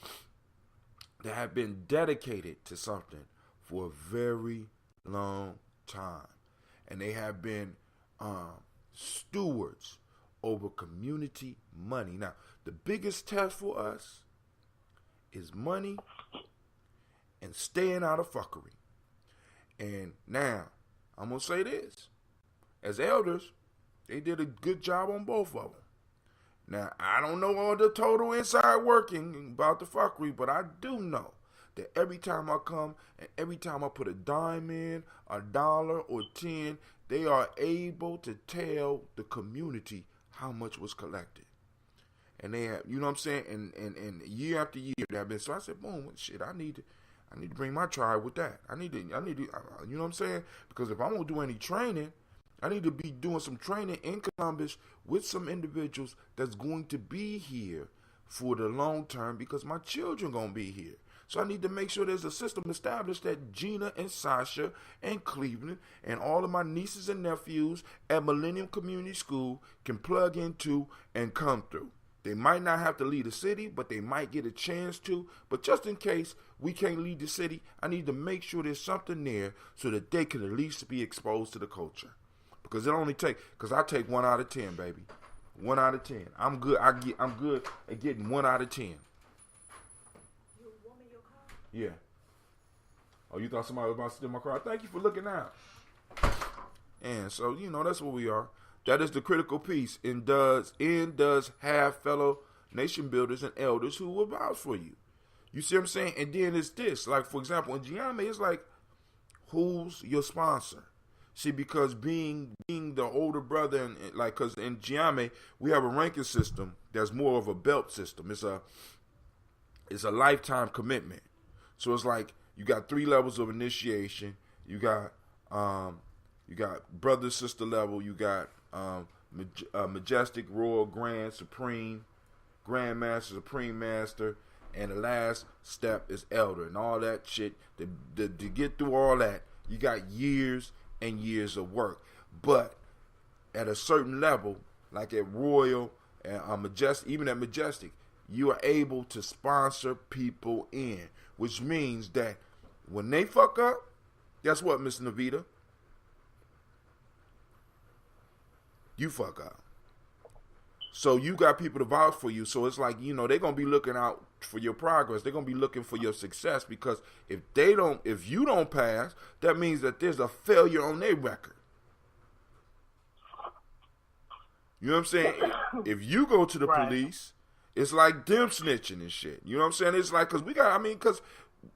that have been dedicated to something for a very long time. And they have been stewards over community money. Now, the biggest test for us is money and staying out of fuckery. And now, I'm going to say this. As elders, they did a good job on both of them. Now, I don't know all the total inside working about the fuckery, but I do know that every time I come and every time I put a dime in, a dollar or 10, they are able to tell the community how much was collected. And they have, you know what I'm saying? And year after year they have been. So I said, boom, shit, I need to bring my tribe with that. I need to, you know what I'm saying? Because if I'm going to do any training, I need to be doing some training in Columbus with some individuals that's going to be here for the long term because my children going to be here. So I need to make sure there's a system established that Gina and Sasha and Cleveland and all of my nieces and nephews at Millennium Community School can plug into and come through. They might not have to lead the city, but they might get a chance to. But just in case we can't lead the city, I need to make sure there's something there so that they can at least be exposed to the culture. Because it only because I take 1 out of 10, baby. 1 out of 10. I'm good. I'm good at getting 1 out of 10. Yeah. Oh, you thought somebody was about to steal my car? Thank you for looking out. And so, you know, that's what we are. That is the critical piece. And does have fellow nation builders and elders who will vouch for you. You see what I'm saying? And then it's this. Like, for example, in Gye-Nyame, it's like, who's your sponsor? See, because being the older brother, and like, because in Gye-Nyame, we have a ranking system that's more of a belt system. It's a lifetime commitment. So it's like you got 3 levels of initiation. You got brother sister level. You got majestic, royal, grand, supreme, grandmaster, supreme master, and the last step is elder and all that shit. To get through all that, you got years and years of work. But at a certain level, like at royal and majestic, even at majestic, you are able to sponsor people in, which means that when they fuck up, guess what, Miss Navita? You fuck up. So you got people to vouch for you. So it's like, you know, they're going to be looking out for your progress. They're going to be looking for your success, because if you don't pass, that means that there's a failure on their record. You know what I'm saying? If you go to the police, it's like them snitching and shit. You know what I'm saying? It's like, because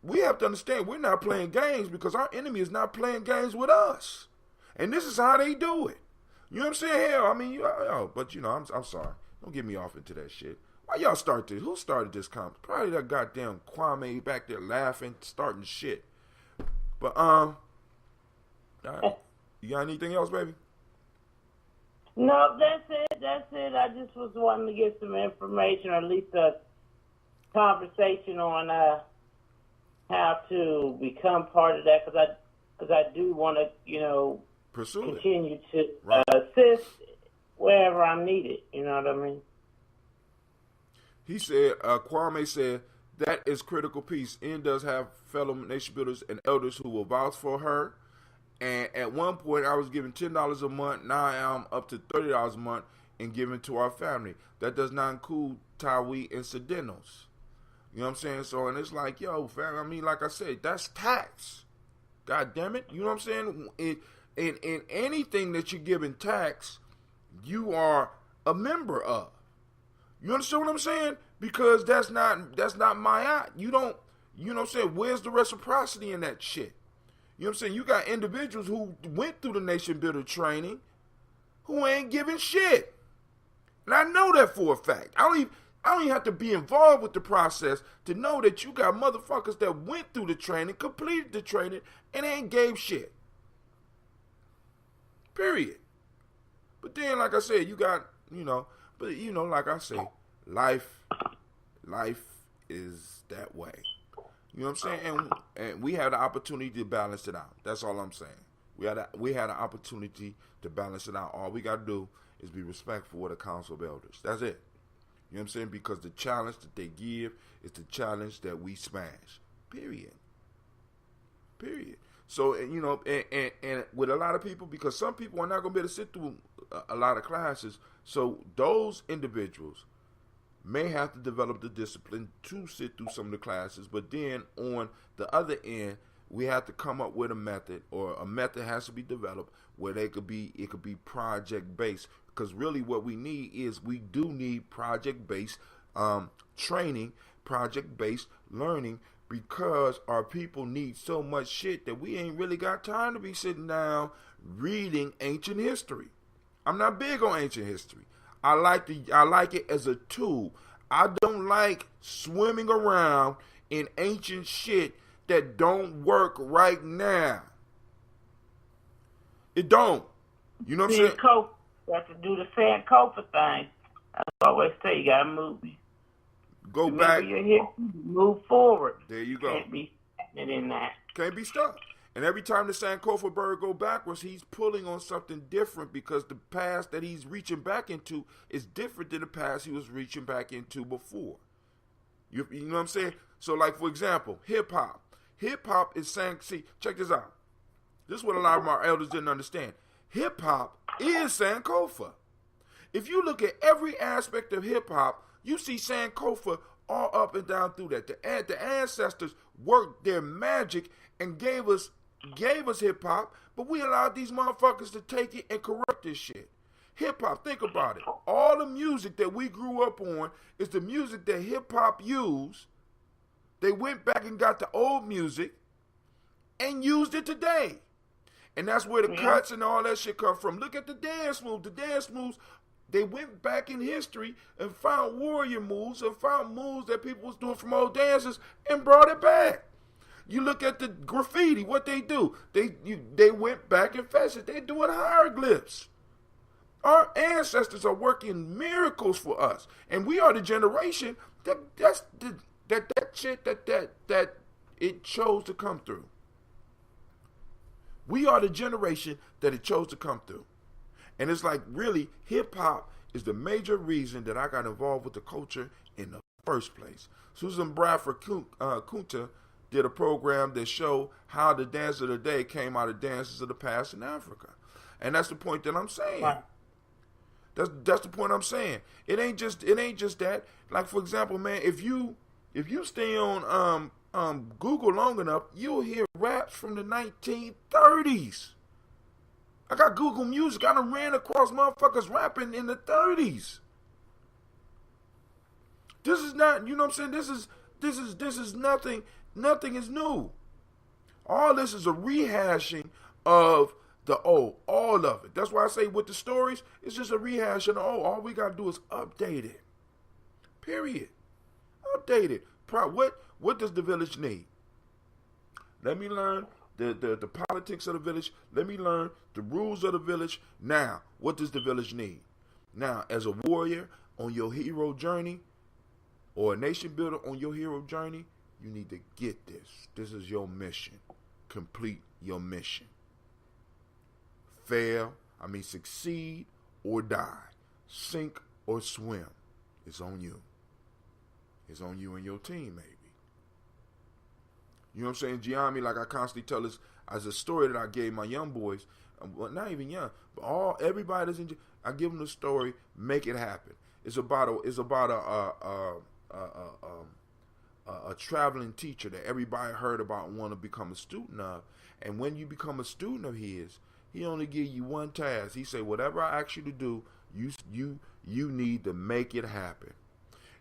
we have to understand, we're not playing games, because our enemy is not playing games with us. And this is how they do it. You know what I'm saying? Hell, I mean, but you know, I'm sorry. Don't get me off into that shit. Why y'all start this? Who started this comment? Probably that goddamn Kwame back there laughing, starting shit. But All right. You got anything else, baby? No, that's it. That's it. I just was wanting to get some information, or at least a conversation on how to become part of that, because I do want to, Pursue continue to Right. assist wherever I'm needed. You know what I mean? He said, Kwame said, that is critical piece. N does have fellow nation builders and elders who will vouch for her. And at one point, I was giving $10 a month. Now I am up to $30 a month and giving to our family. That does not include Tawi incidentals. You know what I'm saying? So, and it's like, yo, fam, I mean, like I said, that's tax. God damn it. You know what I'm saying? In anything that you're giving tax, you are a member of. You understand what I'm saying? Because that's not my art. You don't, you know what I'm saying? Where's the reciprocity in that shit? You know what I'm saying? You got individuals who went through the nation builder training who ain't giving shit. And I know that for a fact. I don't even have to be involved with the process to know that you got motherfuckers that went through the training, completed the training, and ain't gave shit. Period. But then, like I said, you got, like I say, life is that way. You know what I'm saying? And we had the opportunity to balance it out. That's all I'm saying. We had an opportunity to balance it out. All we got to do is be respectful of the council of elders. That's it. You know what I'm saying? Because the challenge that they give is the challenge that we smash. Period. So, and with a lot of people, because some people are not going to be able to sit through a lot of classes, so those individuals may have to develop the discipline to sit through some of the classes, but then on the other end, we have to come up with a method, or a method has to be developed where it could be project based. Because really what we do need project based training, project based learning, because our people need so much shit that we ain't really got time to be sitting down reading ancient history. I'm not big on ancient history. I like it as a tool. I don't like swimming around in ancient shit that don't work right now. It don't. You know what I'm saying? You have to do the Sankofa thing. I always say you gotta move. Go Remember back. you're here. Move forward. There you go. Can't be in that. Can't be stuck. And every time the Sankofa bird go backwards, he's pulling on something different, because the past that he's reaching back into is different than the past he was reaching back into before. You know what I'm saying? So, like, for example, hip-hop. Hip-hop is saying, see, check this out. This is what a lot of our elders didn't understand. Hip-hop is Sankofa. If you look at every aspect of hip-hop, you see Sankofa all up and down through that. The ancestors worked their magic and gave us hip-hop, but we allowed these motherfuckers to take it and corrupt this shit. Hip-hop, think about it. All the music that we grew up on is the music that hip-hop used. They went back and got the old music and used it today. And that's where the cuts and all that shit come from. Look at the dance moves. The dance moves, they went back in history and found warrior moves and found moves that people was doing from old dances and brought it back. You look at the graffiti, what they do. They went back and fetched it. They're doing hieroglyphs. Our ancestors are working miracles for us. And we are the generation that it chose to come through. We are the generation that it chose to come through. And it's like, really, hip-hop is the major reason that I got involved with the culture in the first place. Susan Bradford Kunta did a program that showed how the dance of the day came out of dances of the past in Africa. And that's the point that I'm saying. Wow. That's the point I'm saying. It ain't just that. Like, for example, man, if you stay on Google long enough, you'll hear raps from the 1930s. I got Google Music. I done ran across motherfuckers rapping in the 30s. This is not, you know what I'm saying? This is nothing. Nothing is new. All this is a rehashing of the old. All of it. That's why I say with the stories, it's just a rehash of the old. All we got to do is update it. Period. Update it. What does the village need? Let me learn the politics of the village. Let me learn the rules of the village. Now, what does the village need? Now, as a warrior on your hero journey, or a nation builder on your hero journey, you need to get this. This is your mission. Complete your mission. Succeed or die. Sink or swim. It's on you. It's on you and your team, maybe. You know what I'm saying? Gye-Nyame, like I constantly tell us, as a story that I gave my young boys, well, not even young, but everybody that's in, I give them the story, make it happen. It's about a traveling teacher that everybody heard about and want to become a student of. And when you become a student of his, he only give you one task. He say, whatever I ask you to do, you need to make it happen.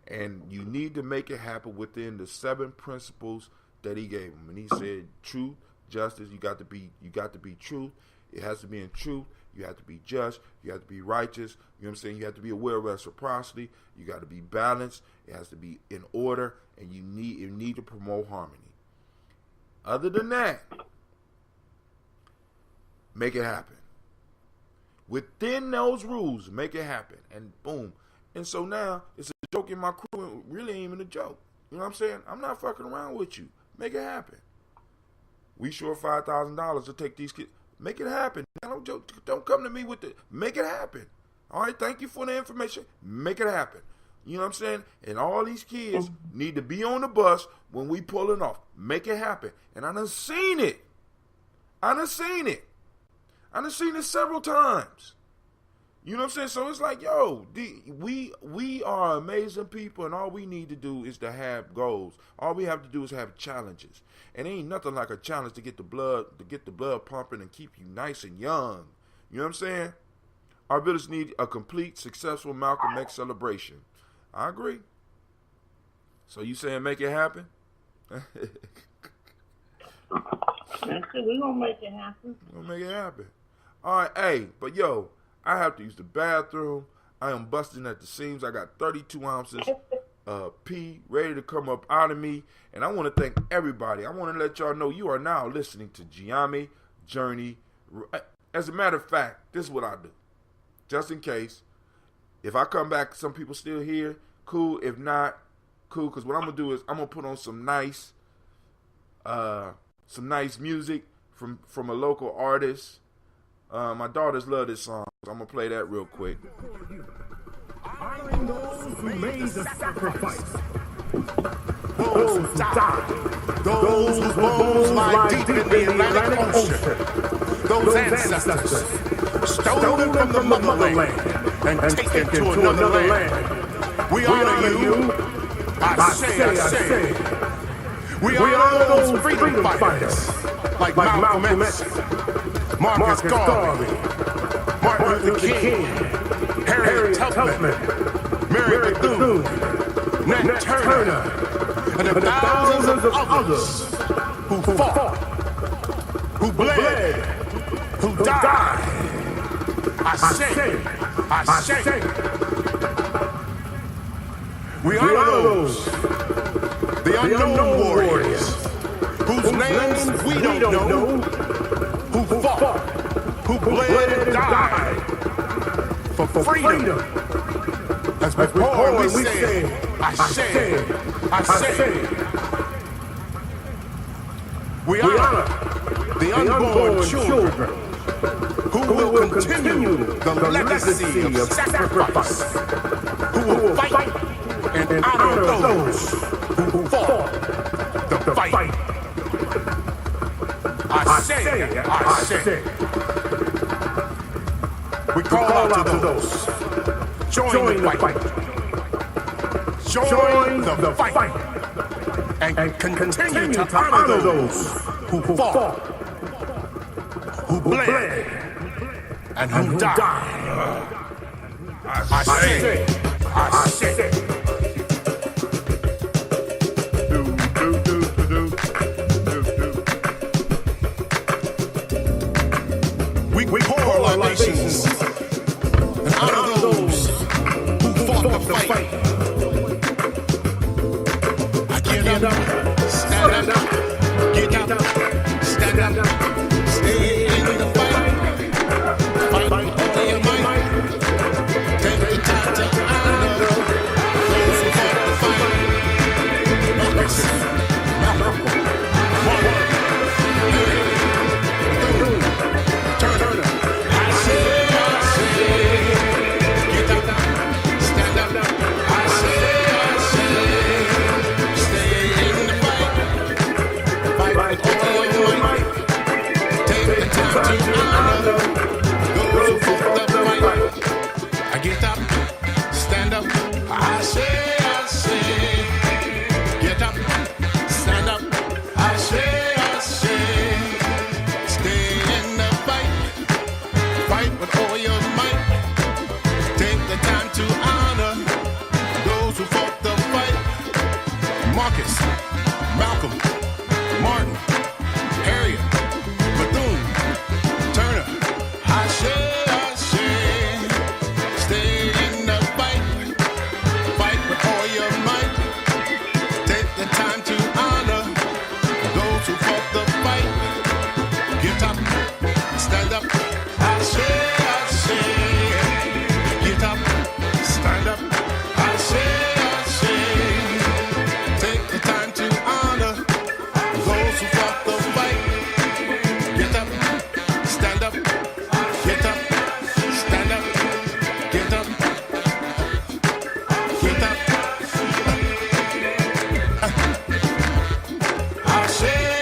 And you need to make it happen within the 7 principles that he gave him. And he said, truth, justice, you got to be truth. It has to be in truth. You have to be just. You have to be righteous. You know what I'm saying? You have to be aware of reciprocity. You got to be balanced. It has to be in order. And you need to promote harmony. Other than that, make it happen. Within those rules, make it happen. And boom. And so now, it's a joke in my crew. And really ain't even a joke. You know what I'm saying? I'm not fucking around with you. Make it happen. We short $5,000 to take these kids. Make it happen. Don't come to me with the, make it happen. All right, thank you for the information. Make it happen. You know what I'm saying? And all these kids need to be on the bus when we pulling off. Make it happen. And I done seen it. I done seen it several times. You know what I'm saying? So it's like, yo, we are amazing people, and all we need to do is to have goals. All we have to do is have challenges. And ain't nothing like a challenge to get the blood pumping and keep you nice and young. You know what I'm saying? Our village need a complete, successful Malcolm X celebration. I agree. So you saying make it happen? That's it. We gonna make it happen. We're gonna make it happen. All right, hey, but yo, I have to use the bathroom. I am busting at the seams. I got 32 ounces pee ready to come up out of me. And I want to thank everybody. I want to let y'all know you are now listening to Gye-Nyame Journey. As a matter of fact, this is what I do. Just in case. If I come back, some people still here, cool. If not, cool. Because what I'm going to do is I'm going to put on some nice music from a local artist. My daughters love this song. So I'm going to play that real quick. Honoring those who made the sacrifice, those who died, those whose bones lie deep in the Atlantic Ocean, those ancestors stolen from the motherland and taken to another land. We honor you. I say. We honor those freedom fighters like Malcolm X, Marcus Garvey, Martin Luther King, Harriet Tubman, Mary Bethune, Nat Turner, and the thousands of others who fought, who bled, who died. I say. We honor those, the unknown warriors, whose names we don't know, who fought, who bled and died for freedom. As we pour, we say, I say. We honor the unborn children who will continue the legacy of sacrifice, who will fight and honor those who fought the fight. I say. We call out to those. Join the fight. Join the fight. And continue to honor those who fought, who bled, and who died. I say. We pour our libations and honor those who fought the fight. I get up, stand up, get up, stand up. Marcus, Malcolm, Martin, Harriet, Bethune, Turner, stay in the fight, fight with all your might. Take the time to honor those who fought the fight. Get up, stand up, I say. Get up, stand up, I say. Take the time to honor those who fought the fight. Get up, stand up, get up, stand up, get up, get up. I say,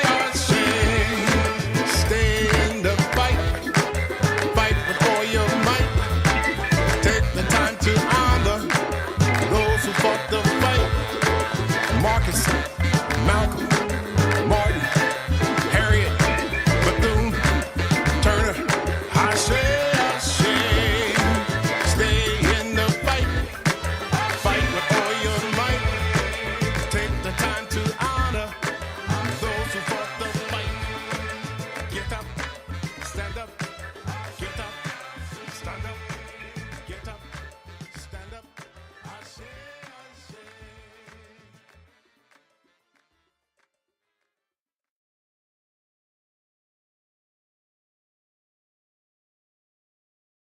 stay in the fight, fight with all your might. Take the time to honor those who fought the fight. Marcus, Malcolm, Martin, Harriet, Bethune, Turner, I say, stay in the fight, fight with all your might. Take the time to honor those who fought the fight. Get up, stand up, get up, stand up, get up, stand up, I say.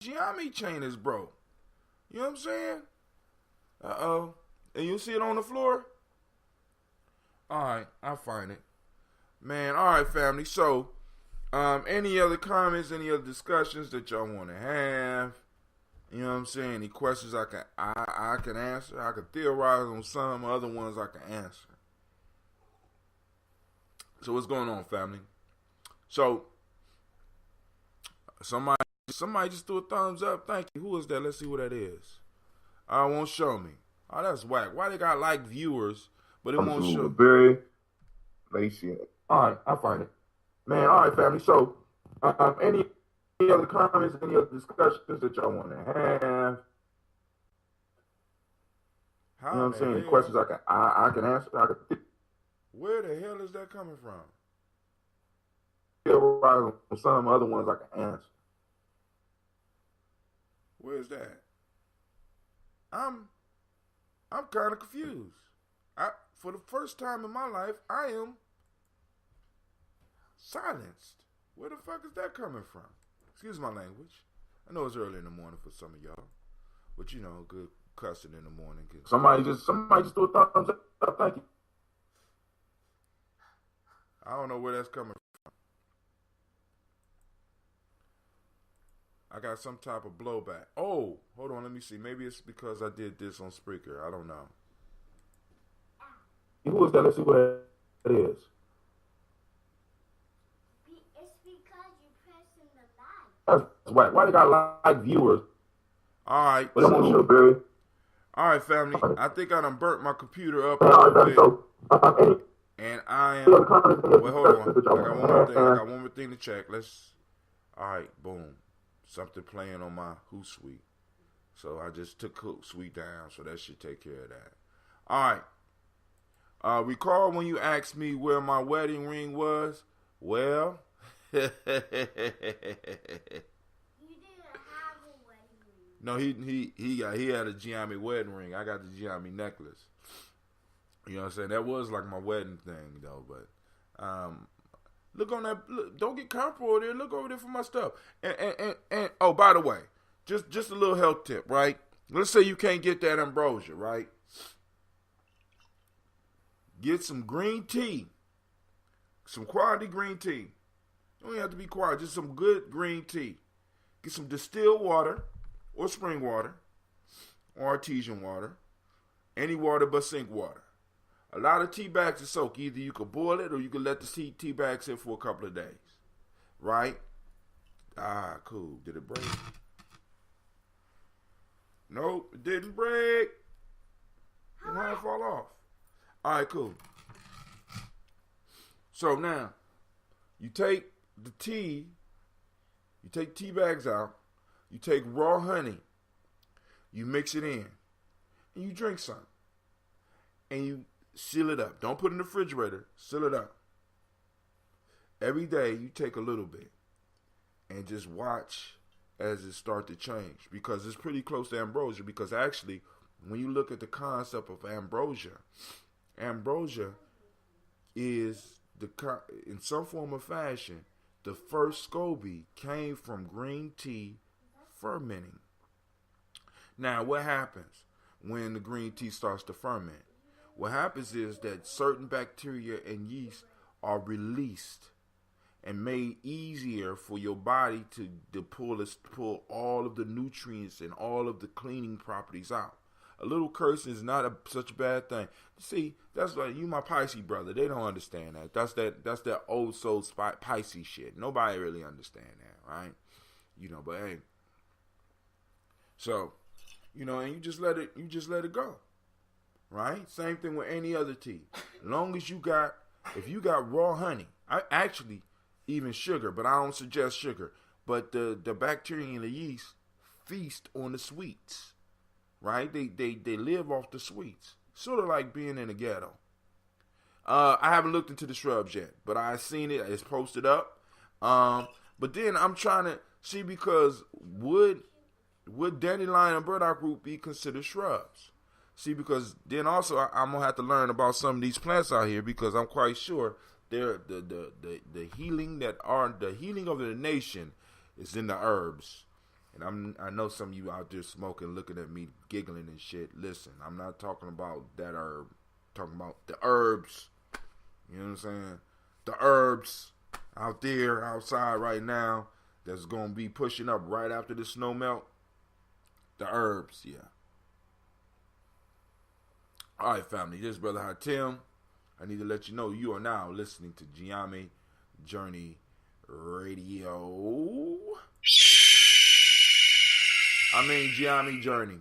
Gye-Nyame chain is broke. You know what I'm saying? Uh-oh. And you see it on the floor? Alright, I'll find it. Man, alright, family. So, any other comments, any other discussions that y'all want to have? You know what I'm saying? Any questions I can answer? I can theorize on some, other ones I can answer. So what's going on, family? So, somebody just threw a thumbs up. Thank you. Who is that? Let's see who that is. Won't show me. Oh, that's whack. Why they got like viewers, but it won't show? Very lazy. All right, I'll find it. Man, all right, family. So, any other comments, any other discussions that y'all want to have? You know what I'm saying? Any questions I can answer. Where the hell is that coming from? Some other ones I can answer. Where's that? I'm kind of confused. For the first time in my life, I am silenced. Where the fuck is that coming from? Excuse my language. I know it's early in the morning for some of y'all, but you know, good cussing in the morning. Somebody just threw a thumbs up. Thank you. I don't know where that's coming from. I got some type of blowback. Oh, hold on, let me see. Maybe it's because I did this on Spreaker. I don't know. Who is that? Let's see what it is. It's because you're pressing the like. That's whack. Why they got like viewers? All right. But I'm on your Barry. All right, family. I think I done burnt my computer up a little bit. And I am... Wait, hold on. I got one more thing to check. All right, boom. Something playing on my Hootsuite. So I just took Hootsuite down, so that should take care of that. All right. Recall when you asked me where my wedding ring was? Well... You didn't have a wedding ring. No, he had a Gye-Nyame wedding ring. I got the Gye-Nyame necklace. You know what I'm saying? That was like my wedding thing, though. But look on that. Look, don't get comfortable over there. Look over there for my stuff. And oh, by the way, just a little health tip, right? Let's say you can't get that ambrosia, right? Get some green tea, some quality green tea. You don't have to be quiet. Just some good green tea. Get some distilled water or spring water or artesian water. Any water but sink water. A lot of tea bags are soak. Either you could boil it or you could let the tea bag sit for a couple of days. Right? Ah, cool. Did it break? Nope, it didn't break. It might fall off. All right, cool. So now, you take the tea, you take tea bags out, you take raw honey, you mix it in, and you drink some. And you seal it up. Don't put it in the refrigerator. Seal it up. Every day you take a little bit and just watch as it start to change, because it's pretty close to ambrosia. Because actually, when you look at the concept of ambrosia is in some form or fashion, the first SCOBY came from green tea fermenting. Now, what happens when the green tea starts to ferment? What happens is that certain bacteria and yeast are released and made easier for your body to pull all of the nutrients and all of the cleaning properties out. A little cursing is not such a bad thing. See, that's like you, my Pisces brother. They don't understand that. That's that old soul Pisces shit. Nobody really understand that, right? But hey. So, and you just let it go, right? Same thing with any other tea. As long as if you got raw honey, even sugar, but I don't suggest sugar. But the bacteria and the yeast feast on the sweets. Right? They live off the sweets. Sort of like being in the ghetto. I haven't looked into the shrubs yet, but I've seen it. It's posted up. But then I'm trying to see, because would dandelion and burdock root be considered shrubs? See, because then also I'm gonna have to learn about some of these plants out here, because I'm quite sure they're the healing of the nation is in the herbs. And I know some of you out there smoking, looking at me, giggling and shit. Listen, I'm not talking about that herb. I'm talking about the herbs. You know what I'm saying? The herbs out there, outside right now, that's going to be pushing up right after the snow melt. The herbs, yeah. All right, family. This is Brother Hatim. I need to let you know you are now listening to Gye-Nyame Journey Radio. Gye-Nyame Journey.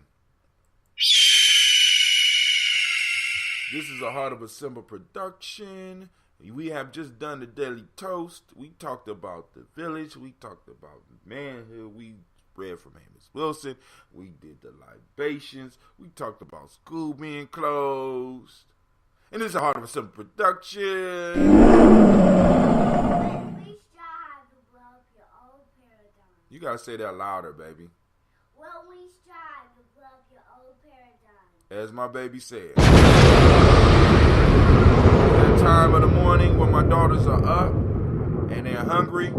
This is a Heart of a Simba production. We have just done the Daily Toast. We talked about the village. We talked about manhood. We read from Amos Wilson. We did the libations. We talked about school being closed. And this is a Heart of a Simba production. We strive to blow up your old paradigm. You gotta say that louder, baby. Well, we strive to blow up your old paradigm. As my baby said. That time of the morning when my daughters are up and they're hungry.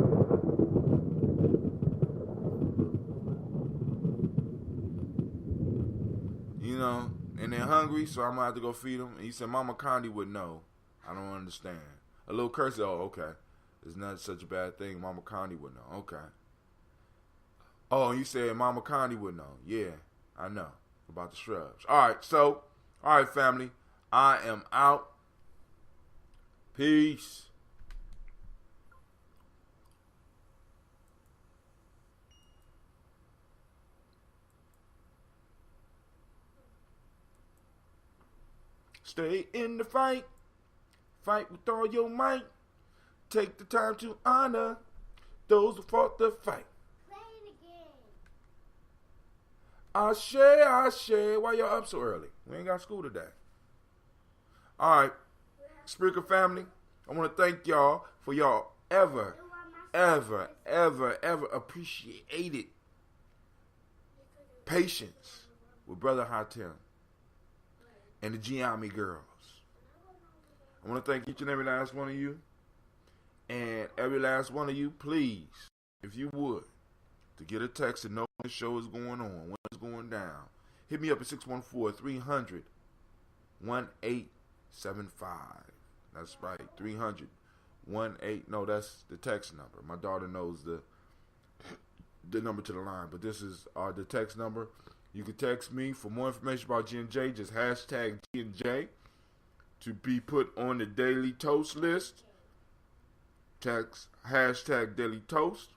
And they're hungry, so I'm going to have to go feed them. And he said, Mama Condi would know. I don't understand. A little curse, okay. It's not such a bad thing. Mama Condi would know. Okay. Oh, and you said Mama Condi would know. Yeah, I know about the shrubs. All right, family. I am out. Peace. Stay in the fight. Fight with all your might. Take the time to honor those who fought the fight. Play it again. Ashe. Why y'all up so early? We ain't got school today. All right. Spreaker family, I want to thank y'all for y'all ever appreciated patience with Brother Hatim and the Gye-Nyame girls. I want to thank each and every last one of you. And every last one of you, please, if you would, to get a text and know when the show is going on, when it's going down, hit me up at 614-300-1875. That's right, 300-18. No, that's the text number. My daughter knows the number to the line, but this is the text number. You can text me for more information about G&J. Just hashtag G&J to be put on the Daily Toast list. Text hashtag Daily Toast.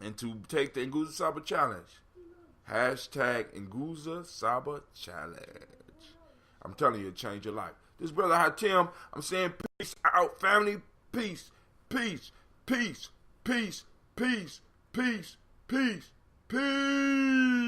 And to take the Nguza Saba Challenge. Hashtag Nguza Saba Challenge. I'm telling you, it'll change your life. This is Brother Hatim. I'm saying peace out, family. Peace, peace, peace, peace, peace, peace, peace, peace.